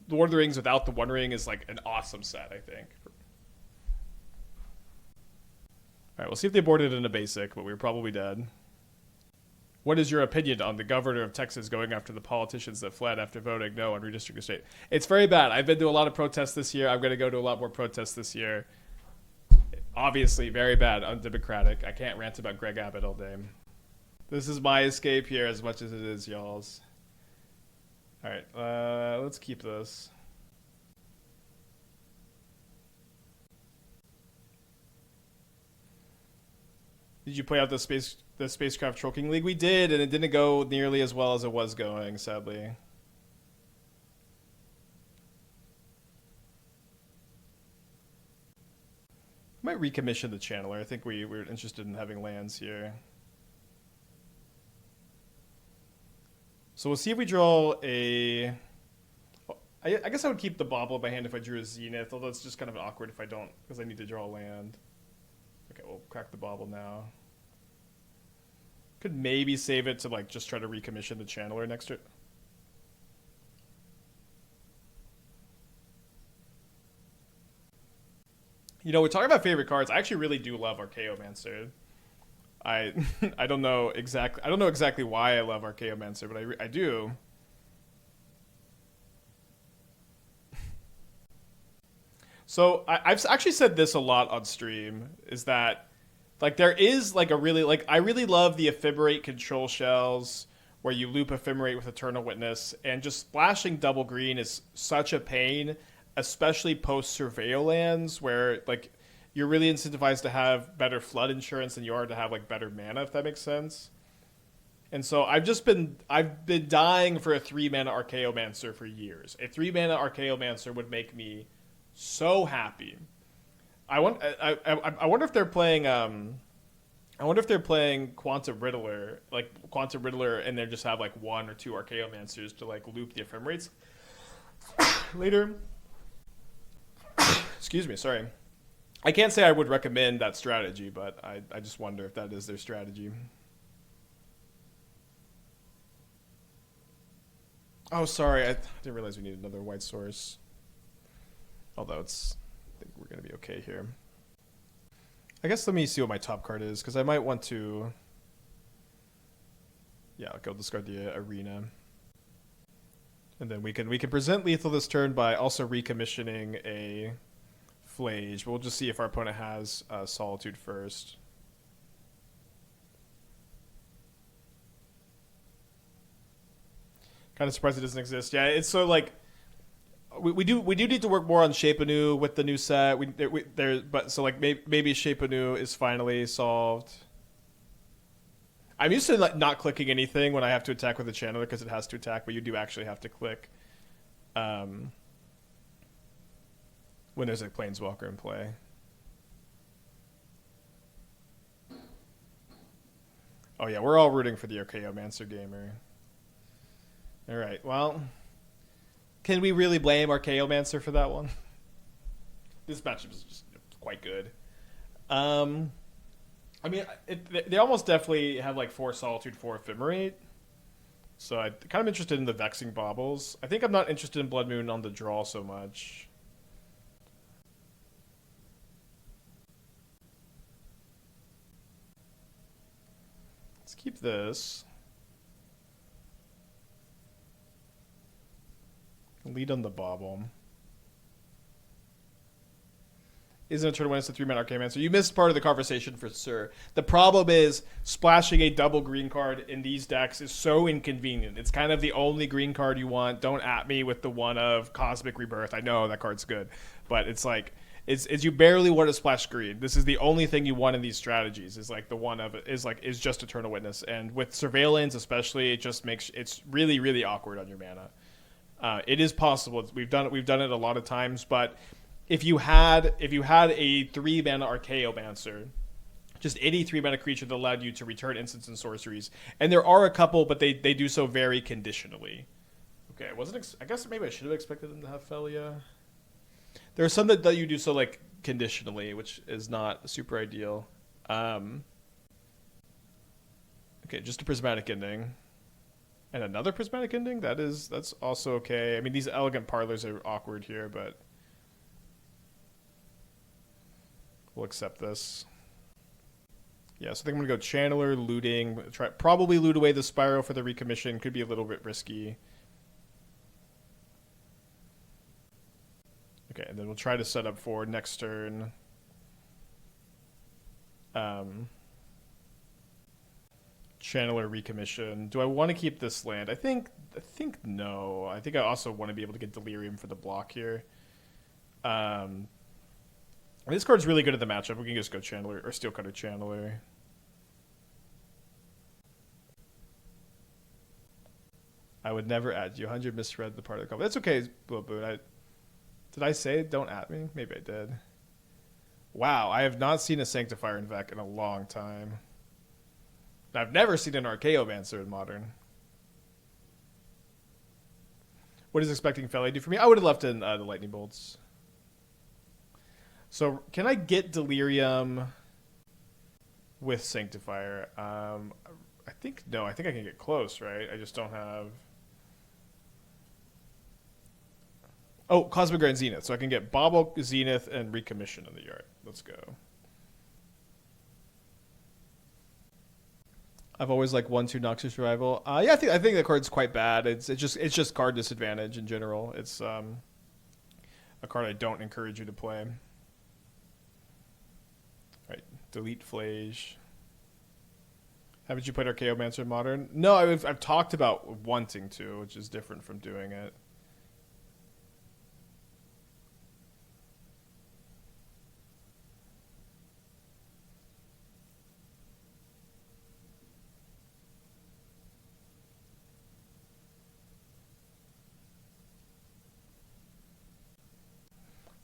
Lord of the Rings without the One Ring is like an awesome set, I think. All right, we'll see if they boarded in a basic, but we were probably dead. What is your opinion on the governor of Texas going after the politicians that fled after voting no on redistricting state? It's very bad. I've been to a lot of protests this year. I'm going to go to a lot more protests this year. Obviously, very bad, undemocratic. I can't rant about Greg Abbott all day. This is my escape here as much as it is y'all's. All right, let's keep this. Did you play out the Spacecraft Troll King League? We did, and it didn't go nearly as well as it was going, sadly. Might recommission the Channeler. I think we're interested in having lands here. So we'll see if we draw a... I guess I would keep the Bauble in my hand if I drew a Zenith, although it's just kind of awkward if I don't, because I need to draw a land. Okay, we'll crack the Bauble now. Could maybe save it to like just try to recommission the Channeler next to... You know, we're talking about favorite cards. I actually really do love Archaeomancer. I don't know exactly why I love Archaeomancer, but I do. So I've actually said this a lot on stream, is that like there is like a really like I really love the ephemerate control shells where you loop ephemerate with Eternal Witness, and just splashing double green is such a pain, especially post surveil lands where like you're really incentivized to have better flood insurance than you are to have like better mana, if that makes sense. And so I've been dying for a 3-mana Archaeomancer for years. A 3-mana Archaeomancer would make me so happy. I wonder if they're playing I wonder if they're playing Quantum Riddler, like Quantum Riddler, and they just have like 1 or 2 Archaeomancers to like loop the ephemerates later. Excuse me, sorry. I can't say I would recommend that strategy, but I just wonder if that is their strategy. Oh, sorry, I didn't realize we needed another white source. Although I think we're going to be okay here. I guess let me see what my top card is, because I might want to... Yeah, I'll go discard the Arena. And then we can present lethal this turn by also recommissioning a Phlage. But we'll just see if our opponent has Solitude first. Kind of surprised it doesn't exist. Yeah, it's so like we do need to work more on Shape Anew with the new set. But so like maybe Shape Anew is finally solved. I'm used to like not clicking anything when I have to attack with the Channeler because it has to attack, but you do actually have to click when there's a Planeswalker in play. Oh yeah, we're all rooting for the Archaeomancer gamer. All right, well, can we really blame Archaeomancer for that one? This matchup is just quite good. I mean, they almost definitely have like 4 Solitude, 4 Ephemerate. So I'm kind of interested in the Vexing Baubles. I think I'm not interested in Blood Moon on the draw so much. Let's keep this. Lead on the Bauble. Isn't a turn when it's a 3-mana Archaeomancer? You missed part of the conversation for sure. The problem is splashing a double green card in these decks is so inconvenient. It's kind of the only green card you want. Don't at me with the one of Cosmic Rebirth. I know that card's good, but it's like it's you barely want to splash green. This is the only thing you want in these strategies. Is like the one of is just Eternal Witness, and with Surveillance especially, it just makes it's really really awkward on your mana. It is possible. We've done it a lot of times, but if you had a 3-mana Archaeomancer, just any 3-mana creature that allowed you to return instants and sorceries, and there are a couple, but they do so very conditionally. Okay, I guess maybe I should have expected them to have Felia. There are some that you do so like conditionally, which is not super ideal. Okay, just a Prismatic Ending. And another Prismatic Ending? That's also okay. I mean, these Elegant Parlors are awkward here, but we'll accept this. Yeah, so I think I'm going to go Channeler, Looting. Probably loot away the Spyro for the Recommission. Could be a little bit risky. Okay, and then we'll try to set up for next turn. Channeler, Recommission. Do I want to keep this land? I think no. I think I also want to be able to get Delirium for the block here. This card's really good at the matchup. We can just go Channeler or Steel Cutter Channeler. I would never add you. 100 misread the part of the call. That's okay, Blue Boot. Did I say don't at me? Maybe I did. Wow, I have not seen a Sanctifier in Vec in a long time. I've never seen an Archaeomancer in Modern. What is expecting Felia do for me? I would have left in the Lightning Bolts. So can I get Delirium with Sanctifier? I think no. I think I can get close, right? I just don't have... Oh, Cosmogrand Zenith. So I can get Bauble, Zenith, and Recommission in the yard. Let's go. I've always liked 1/2 Noxious Revival. Yeah, I think the card's quite bad. It's just card disadvantage in general. It's a card I don't encourage you to play. All right, delete Phlage. Haven't you played Archaeomancer in Modern? No, I've talked about wanting to, which is different from doing it.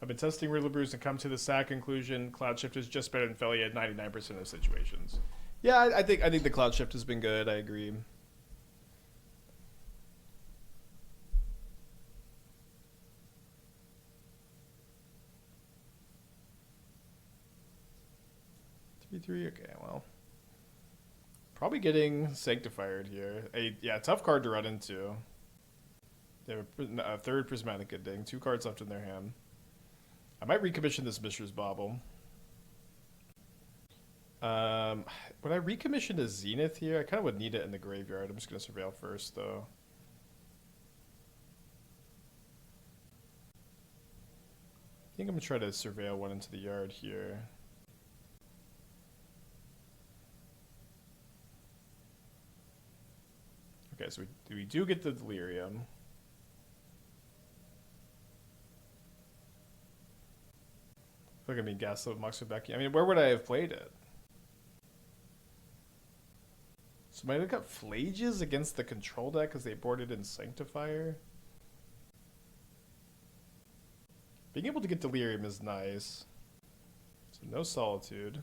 I've been testing Riddle Brews and come to the sad conclusion Cloud Shift is just better than Felly at 99% of situations. Yeah, I think the Cloud Shift has been good. I agree. Three. Okay, well, probably getting Sanctified here. Yeah, tough card to run into. They have a third Prismatic Ending, 2 cards left in their hand. I might recommission this Mishra's Bauble. Would I recommission a Zenith here? I kind of would need it in the graveyard. I'm just going to surveil first, though. I think I'm going to try to surveil one into the yard here. Okay, so we do get the Delirium. Look at me, Gaslit, Mux with Becky. I mean, where would I have played it? So might I look up Phlages against the control deck because they boarded in Sanctifier? Being able to get Delirium is nice. So no Solitude.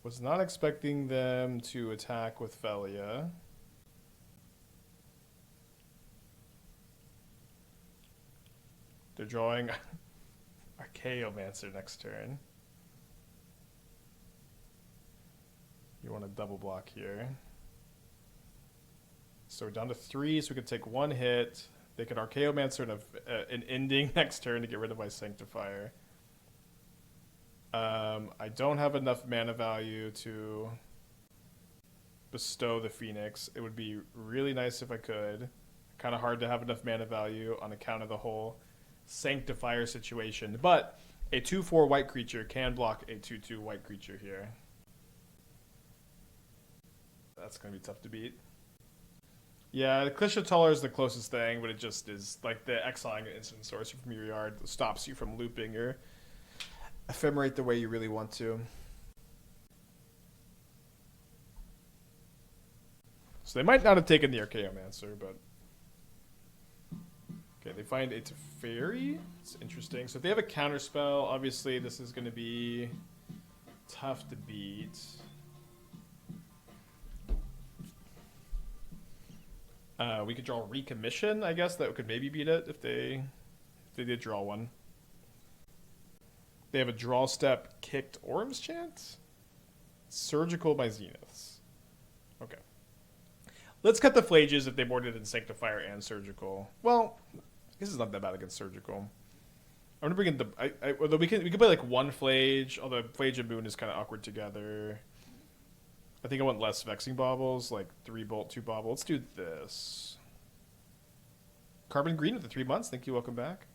Was not expecting them to attack with Felia. They're drawing Archaeomancer next turn. You want to double block here. So we're down to 3, so we could take 1 hit. They could Archaeomancer and an ending next turn to get rid of my Sanctifier. I don't have enough mana value to bestow the Phoenix. It would be really nice if I could. Kind of hard to have enough mana value on account of the whole Sanctifier situation. But a 2/4 white creature can block a 2/2 white creature here. That's going to be tough to beat. Yeah, the Cliché Taller is the closest thing, but it just is like the exiling an instant sorcery from your yard that stops you from looping your Ephemerate the way you really want to. So they might not have taken the Archaeomancer, but... Okay, they find a Teferi. It's interesting. So if they have a counterspell, obviously this is going to be tough to beat. We could draw Recommission, I guess. That could maybe beat it if they did draw one. They have a draw step, kicked Orm's Chant. Surgical by Zeniths. Okay. Let's cut the Phlages if they boarded in Sanctifier and Surgical. Well, I guess it's not that bad against Surgical. I'm gonna bring in the. Although we can play like 1 Phlage, although Phlage and Moon is kind of awkward together. I think I want less Vexing Baubles, like 3 Bolt, 2 Bauble. Let's do this. Carbon Green with the 3 months. Thank you. Welcome back.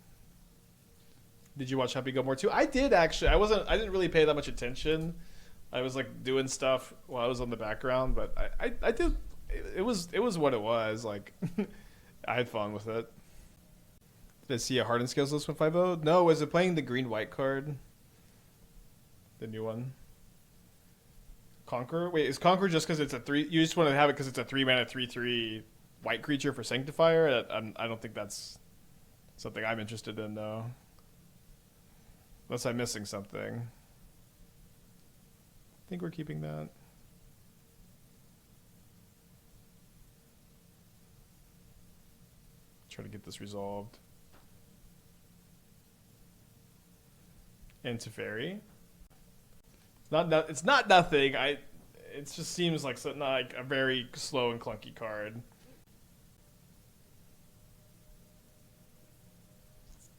Did you watch Happy Gilmore too? I did actually. I didn't really pay that much attention. I was like doing stuff while I was on the background, but I did. It was what it was. Like I had fun with it. Did I see a Hardened Scales list 150? No, was it playing the green white card? The new one. Conqueror? Wait, is Conqueror just because it's a 3? You just want to have it because it's a 3-mana 3/3 white creature for Sanctifier? I don't think that's something I'm interested in, though. Unless I'm missing something. I think we're keeping that. Try to get this resolved. And Teferi. It's not nothing. It just seems like a very slow and clunky card.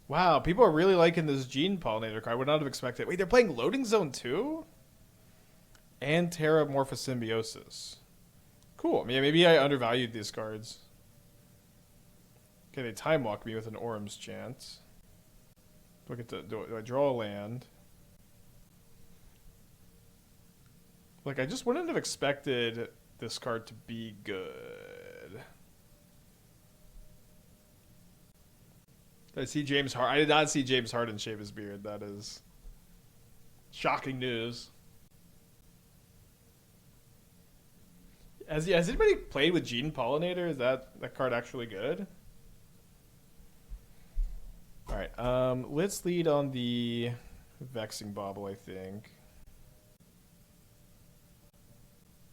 Wow, people are really liking this Gene Pollinator card. I would not have expected. Wait, they're playing Loading Zone 2? And Terramorphosymbiosis. Cool. Yeah, maybe I undervalued these cards. Okay, they time walk me with an Orm's Chant. Do I draw a land? Like, I just wouldn't have expected this card to be good. Did I see James Harden? I did not see James Harden shave his beard. That is shocking news. Has anybody played with Gene Pollinator? Is that card actually good? Alright, let's lead on the Vexing Bauble, I think.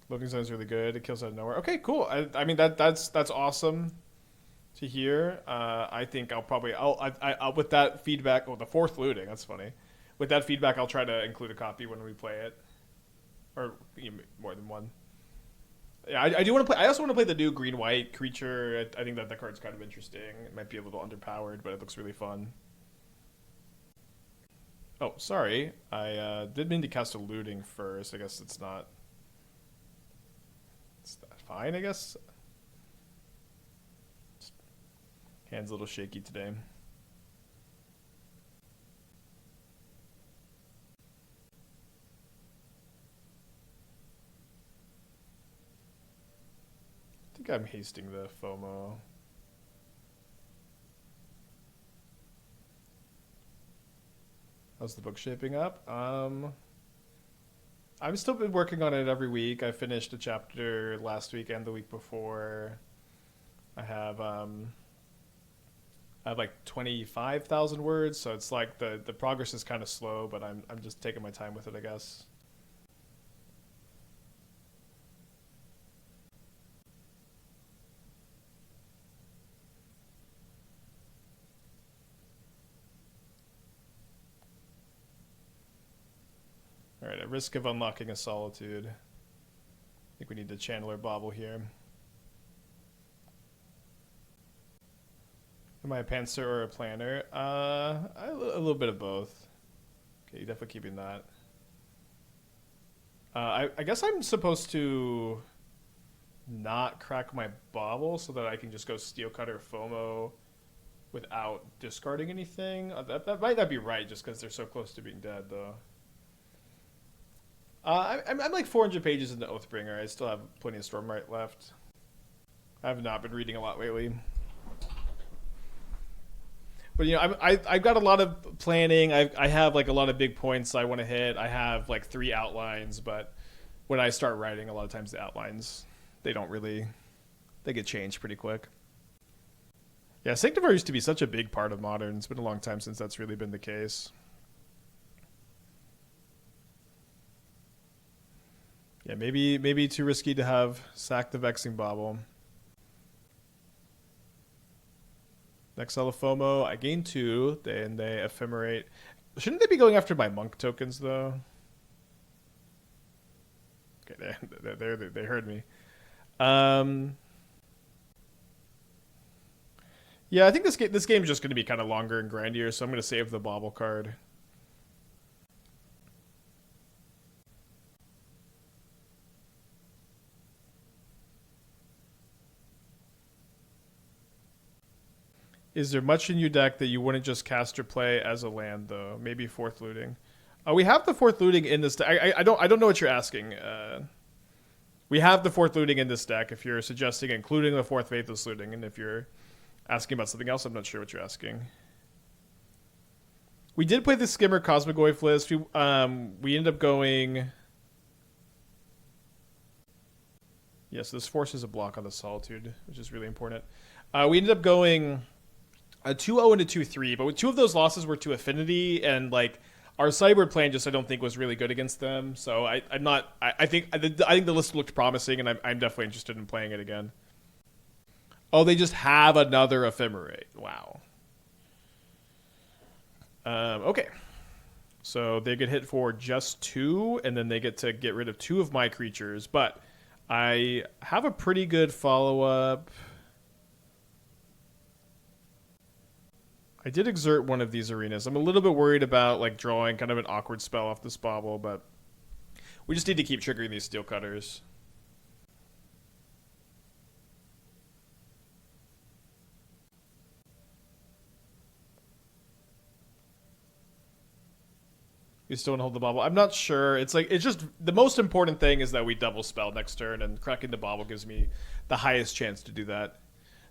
Loading Zone is really good. It kills out of nowhere. Okay, cool. I mean that's awesome to hear. I think I'll probably I'll with that feedback. Oh, the fourth looting. That's funny. With that feedback, I'll try to include a copy when we play it, or more than one. Yeah, I do want to play. I also want to play the new green-white creature. I think that card's kind of interesting. It might be a little underpowered, but it looks really fun. Oh, sorry. I did mean to cast a looting first. I guess it's not. It's fine, I guess. Just hand's a little shaky today. I think I'm hasting the FOMO. How's the book shaping up? I've still been working on it every week. I finished a chapter last week and the week before. I have like 25,000 words, so it's like the progress is kind of slow, but I'm just taking my time with it, I guess. Alright, at risk of unlocking a Solitude, I think we need to channel our Bauble here. Am I a pantser or a planner? A little bit of both. Okay, definitely keeping that. I guess I'm supposed to not crack my Bauble so that I can just go Steel Cutter FOMO without discarding anything. That might not be right just because they're so close to being dead, though. I'm like 400 pages into Oathbringer. I still have plenty of Stormlight left. I have not been reading a lot lately. But, you know, I've got a lot of planning. I have, like, a lot of big points I want to hit. I have, like, 3 outlines, but when I start writing, a lot of times the outlines, they get changed pretty quick. Yeah, Sanctifier used to be such a big part of Modern. It's been a long time since that's really been the case. Yeah, maybe too risky to have sack the Vexing Bauble. Next FOMO, I gain 2, then they ephemerate. Shouldn't they be going after my monk tokens, though? Okay, they heard me. Yeah, I think this game's just going to be kind of longer and grindier, so I'm going to save the Bauble card. Is there much in your deck that you wouldn't just cast or play as a land, though? Maybe fourth looting. We have the fourth looting in this deck. I don't know what you're asking. We have the fourth looting in this deck. If you're suggesting including the fourth Faithless Looting, and if you're asking about something else, I'm not sure what you're asking. We did play the Skimmer Cosmogloif list. We ended up going. Yes, this forces a block on the Solitude, which is really important. We ended up going a 2-0 and a 2-3, but 2 of those losses were to Affinity, and like our sideboard plan just I don't think was really good against them. So I think the list looked promising, and I'm definitely interested in playing it again. Oh, they just have another Ephemerate. Wow. Okay. So they get hit for just 2, and then they get to get rid of 2 of my creatures. But I have a pretty good follow-up. I did exert one of these arenas. I'm a little bit worried about like drawing kind of an awkward spell off this Bauble, but we just need to keep triggering these Steel Cutters. You still want to hold the bauble? I'm not sure. It's like, it's just, the most important thing is that we double spell next turn, and cracking the bauble gives me the highest chance to do that.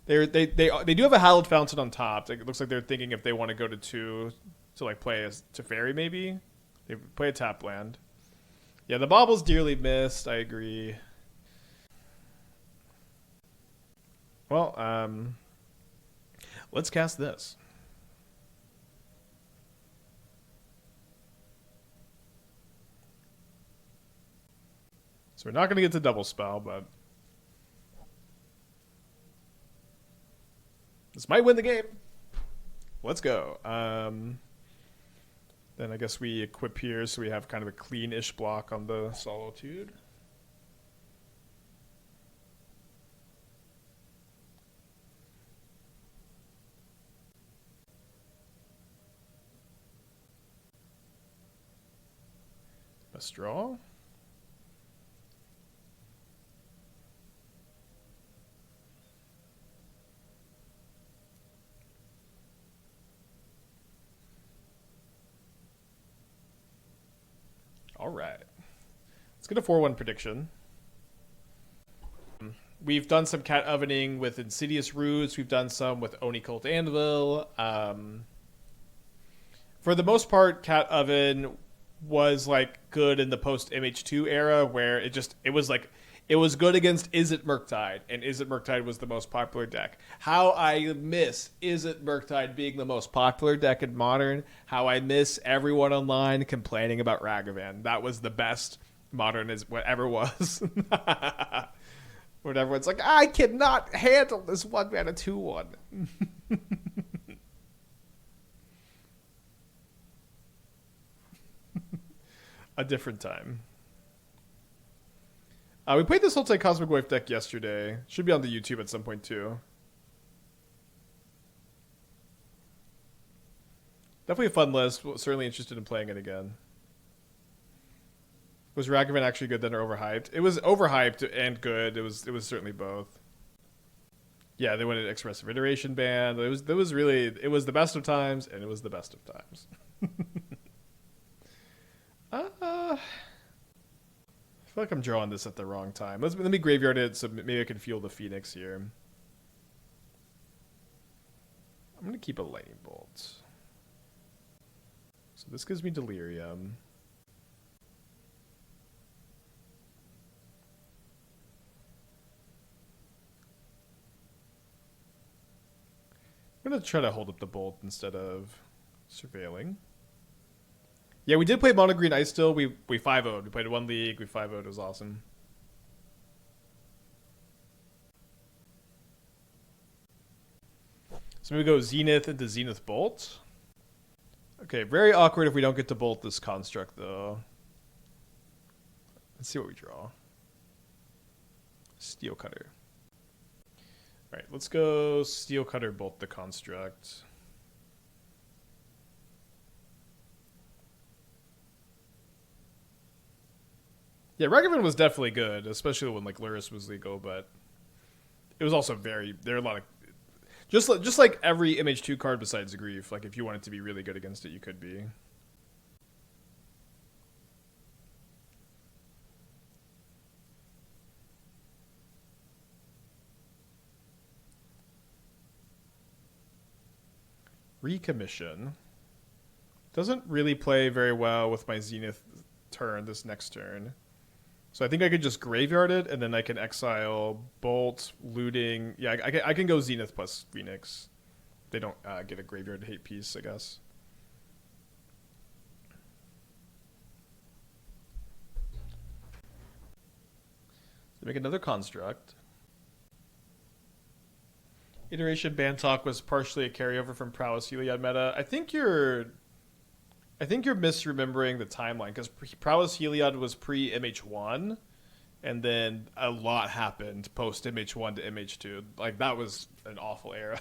They do have a Hallowed Fountain on top. It looks like they're thinking if they want to go to 2 to like play a Teferi maybe. They play a tap land. Yeah, the bauble's dearly missed. I agree. Well, let's cast this. So we're not going to get to double spell, but this might win the game. Let's go. Then I guess we equip here so we have kind of a clean-ish block on the Solitude. Best draw. All right. Let's get a 4-1 prediction. We've done some cat ovening with Insidious Roots. We've done some with Oni Cult Anvil. For the most part, cat oven was like good in the post MH2 era, where it was good against Izzet Murktide, and Izzet Murktide was the most popular deck. How I miss Izzet Murktide being the most popular deck in Modern. How I miss everyone online complaining about Ragavan. That was the best Modern as whatever was. When everyone's like, I cannot handle this 1-mana 2/1. A different time. We played this Sultai Cosmic Wave deck yesterday. Should be on the YouTube at some point too. Definitely a fun list. Certainly interested in playing it again. Was Ragavan actually good then or overhyped? It was overhyped and good. It was certainly both. Yeah, they went an expressive iteration ban. It was the best of times, and it was the best of times. I feel like I'm drawing this at the wrong time. Let me graveyard it so maybe I can fuel the Phoenix here. I'm going to keep a Lightning Bolt. So this gives me Delirium. I'm going to try to hold up the Bolt instead of surveilling. Yeah, we did play Mono Green Ice Still. We 5-0'd. We played 1 league. We 5-0'd. It was awesome. So maybe go Zenith into Zenith Bolt. Okay, very awkward if we don't get to Bolt this construct, though. Let's see what we draw. Steel Cutter. All right, let's go Steel Cutter Bolt the construct. Yeah, Ragavan was definitely good, especially when like Luris was legal, but it was also there are a lot of just like every MH2 card besides Grief. Like if you wanted to be really good against it, you could be. Recommission doesn't really play very well with my Zenith turn this next turn. So I think I could just graveyard it, and then I can exile Bolt, Looting. Yeah, I can go Zenith plus Phoenix. They don't get a graveyard hate piece, I guess. So make another construct. Iteration Ban Talk was partially a carryover from Prowess Heliod meta. I think you're misremembering the timeline, because Prowess Heliod was pre MH1, and then a lot happened post MH1 to MH2. Like that was an awful era.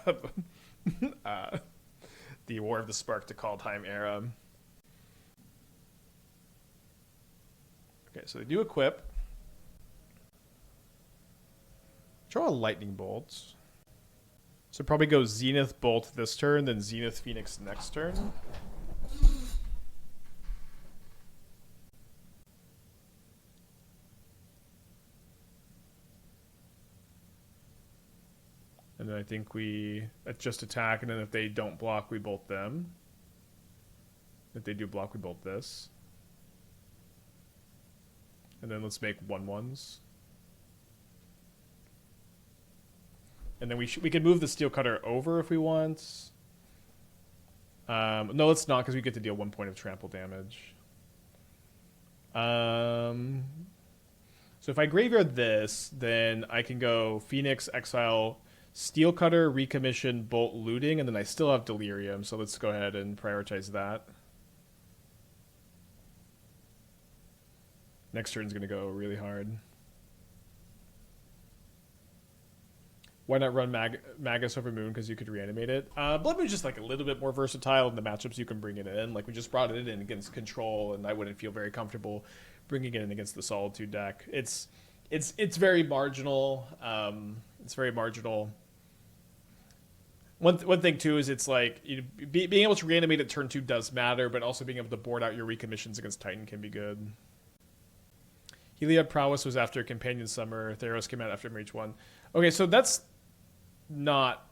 The War of the Spark to Kaldheim era. Okay, so they do equip. Draw a Lightning Bolt. So probably go Zenith Bolt this turn, then Zenith Phoenix next turn. think we just attack, and then if they don't block, we bolt them. If they do block, we bolt this. And then let's make 1/1s. And then we can move the Steel Cutter over if we want. No, let's not, because we get to deal 1 point of trample damage. So if I graveyard this, then I can go Phoenix, exile, Steel Cutter, Recommission, Bolt, Looting, and then I still have Delirium, so let's go ahead and prioritize that. Next turn's going to go really hard. Why not run Magus over Moon, because you could reanimate it? Blood Moon's just like a little bit more versatile in the matchups you can bring it in. Like we just brought it in against Control, and I wouldn't feel very comfortable bringing it in against the Solitude deck. It's very marginal. It's very marginal. One thing too is it's like being able to reanimate at turn 2 does matter, but also being able to board out your recommissions against Titan can be good. Heliod Prowess was after Companion Summer. Theros came out after Mage 1. Okay, so that's not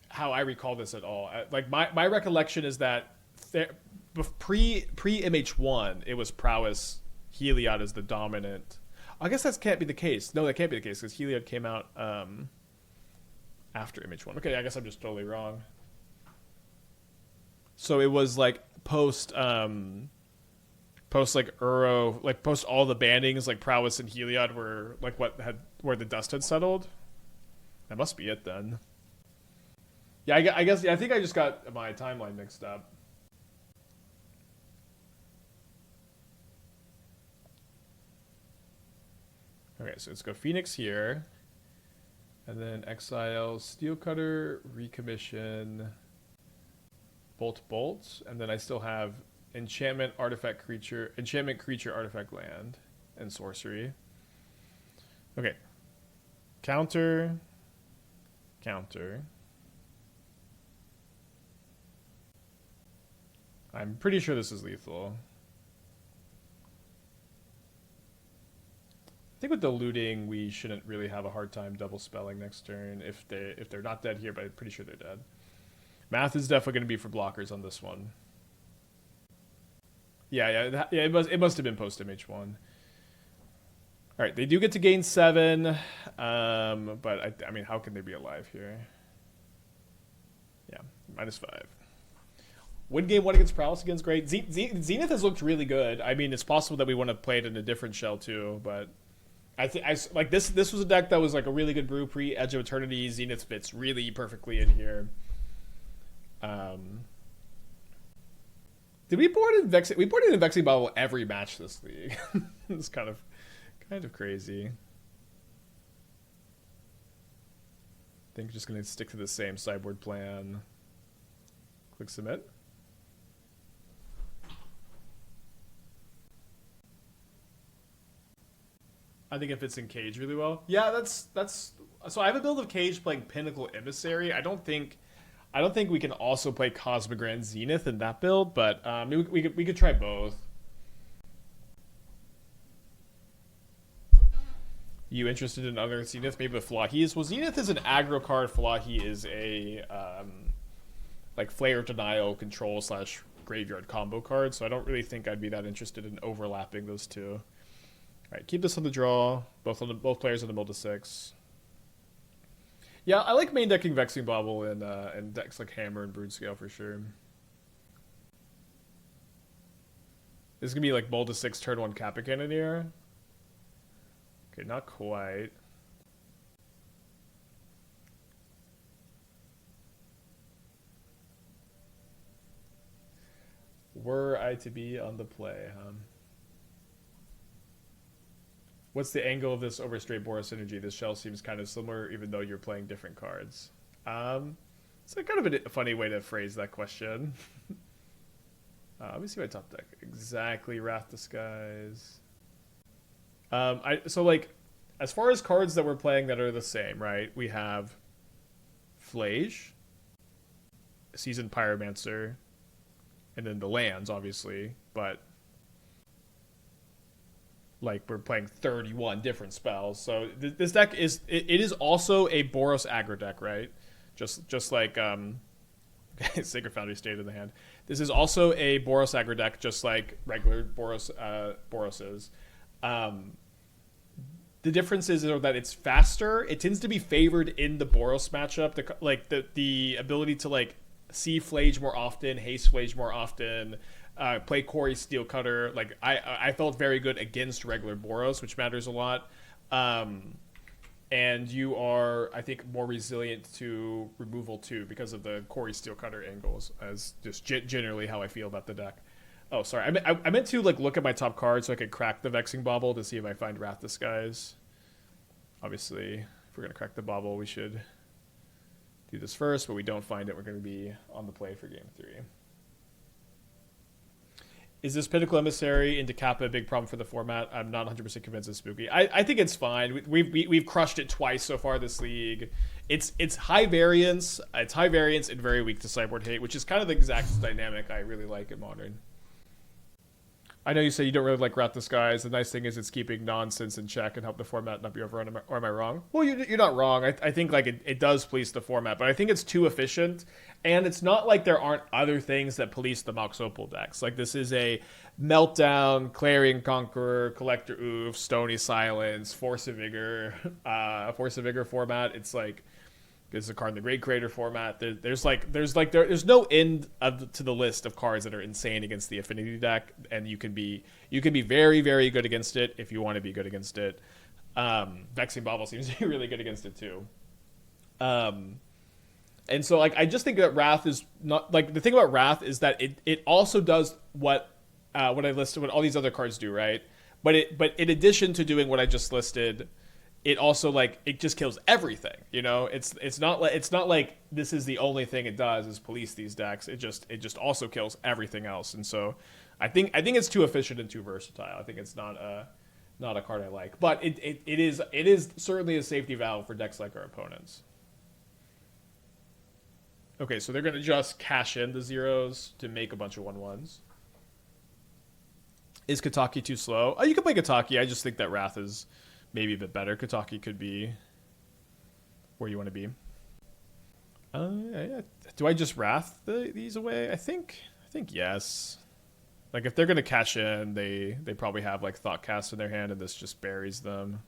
how I recall this at all. Like my recollection is that pre MH1 it was Prowess Heliod is the dominant. I guess that can't be the case. No, that can't be the case because Heliod came out after MH1. Okay, I guess I'm just totally wrong. So it was like post like Uro, like post all the bannings, like Prowess and Heliod were like where the dust had settled. That must be it then. Yeah, I guess. Yeah, I think I just got my timeline mixed up. Okay, so let's go Phoenix here, and then exile Steel Cutter, Recommission, Bolt, and then I still have enchantment creature, artifact land, and sorcery. Okay. Counter. I'm pretty sure this is lethal. I think with the looting, we shouldn't really have a hard time double spelling next turn if they're not dead here, but I'm pretty sure they're dead. Math is definitely going to be for blockers on this one. Yeah, it must have been post MH1. All right, they do get to gain 7, but I mean, how can they be alive here? Yeah, -5. Win game 1 against Prowess against great. Zenith has looked really good. I mean, it's possible that we want to play it in a different shell too, but I like this. This was a deck that was like a really good brew pre Edge of Eternity. Zenith fits really perfectly in here. Did we board in Vexing? We boarded in Vexing Bauble every match this league. It's kind of crazy. I think just gonna stick to the same sideboard plan. Click submit. I think it fits in Cage really well. Yeah, that's so I have a build of Cage playing Pinnacle Emissary. I don't think we can also play Cosmogrand Zenith in that build, but we could try both. You interested in other Zenith? Maybe with Phlage. Well, Zenith is an aggro card. Phlage is a like Flare Denial control / graveyard combo card. So I don't really think I'd be that interested in overlapping those two. All right, keep this on the draw. Both players on the mill to 6. Yeah, I like main decking Vexing Bauble and decks like Hammer and Brood-Scale for sure. This is gonna be like mull to 6 turn 1 Kappa Cannoneer. Okay, not quite. Were I to be on the play, huh? What's the angle of this over straight Boros energy? This shell seems kind of similar, even though you're playing different cards. It's a kind of a funny way to phrase that question. Let me see my top deck. Exactly, Wrath Disguise. So like, as far as cards that we're playing that are the same, right? We have Phlage, Seasoned Pyromancer, and then the lands, obviously, but like we're playing 31 different spells. So this deck is it is also a Boros aggro deck, right? just like Sacred Foundry stayed in the hand. This is also a Boros aggro deck, just like regular Boros is. The difference is that it's faster. It tends to be favored in the Boros matchup. The ability to like see Phlage more often, haste Phlage more often, play Cori-Steel Cutter. Like I felt very good against regular Boros, which matters a lot. And you are, I think, more resilient to removal too because of the Cori-Steel Cutter angles. As just generally how I feel about the deck. Oh, sorry. I meant to like look at my top card so I could crack the Vexing Bauble to see if I find Wrath Disguise. Obviously, if we're gonna crack the Bauble, we should do this first. But we don't find it, we're gonna be on the play for game 3. Is this Pinnacle Emissary into Kappa a big problem for the format? I'm not 100% convinced it's spooky. I think it's fine. We've crushed it twice so far this league. It's high variance. It's high variance and very weak to sideboard hate, which is kind of the exact dynamic I really like in Modern. I know you say you don't really like Wrath Disguise. The nice thing is it's keeping nonsense in check and help the format not be overrun. Or am I wrong? Well, you're not wrong. I think like it does police the format, but I think it's too efficient. And it's not like there aren't other things that police the Mox Opal decks. Like this is a Meltdown, Clarion Conqueror, Collector Oof, Stony Silence, Force of Vigor format. It's like it's a card in the Great Creator format. There's no end to the list of cards that are insane against the Affinity deck, and you can be very, very good against it if you want to be good against it. Vexing Bauble seems to be really good against it too. And so like I just think that Wrath is not like the thing about Wrath is that it also does what I listed, what all these other cards do, right? But in addition to doing what I just listed, it also like it just kills everything, you know. It's not like this is the only thing it does is police these decks. It just also kills everything else, and so I think it's too efficient and too versatile. I think it's not a card I like, but it is certainly a safety valve for decks like our opponents. Okay, so they're gonna just cash in the zeros to make a bunch of 1/1s. Is Kataki too slow? Oh, you can play Kataki. I just think that Wrath is maybe a bit better. Kataki could be where you want to be. Yeah. Do I just Wrath these away? I think yes. Like if they're gonna cash in, they probably have like Thoughtcast in their hand, and this just buries them.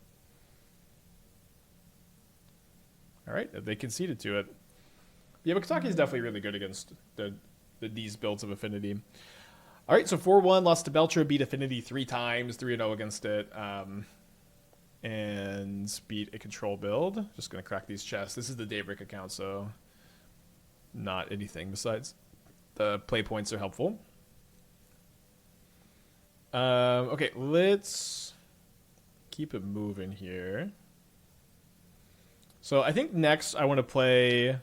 All right, they conceded to it. Yeah, but Kataki is definitely really good against these builds of Affinity. All right, so 4-1 lost to Belcher, beat Affinity 3 times, 3-0 against it. And beat a control build. Just going to crack these chests. This is the Daybreak account, so not anything besides the play points are helpful. Okay, let's keep it moving here. So I think next I want to play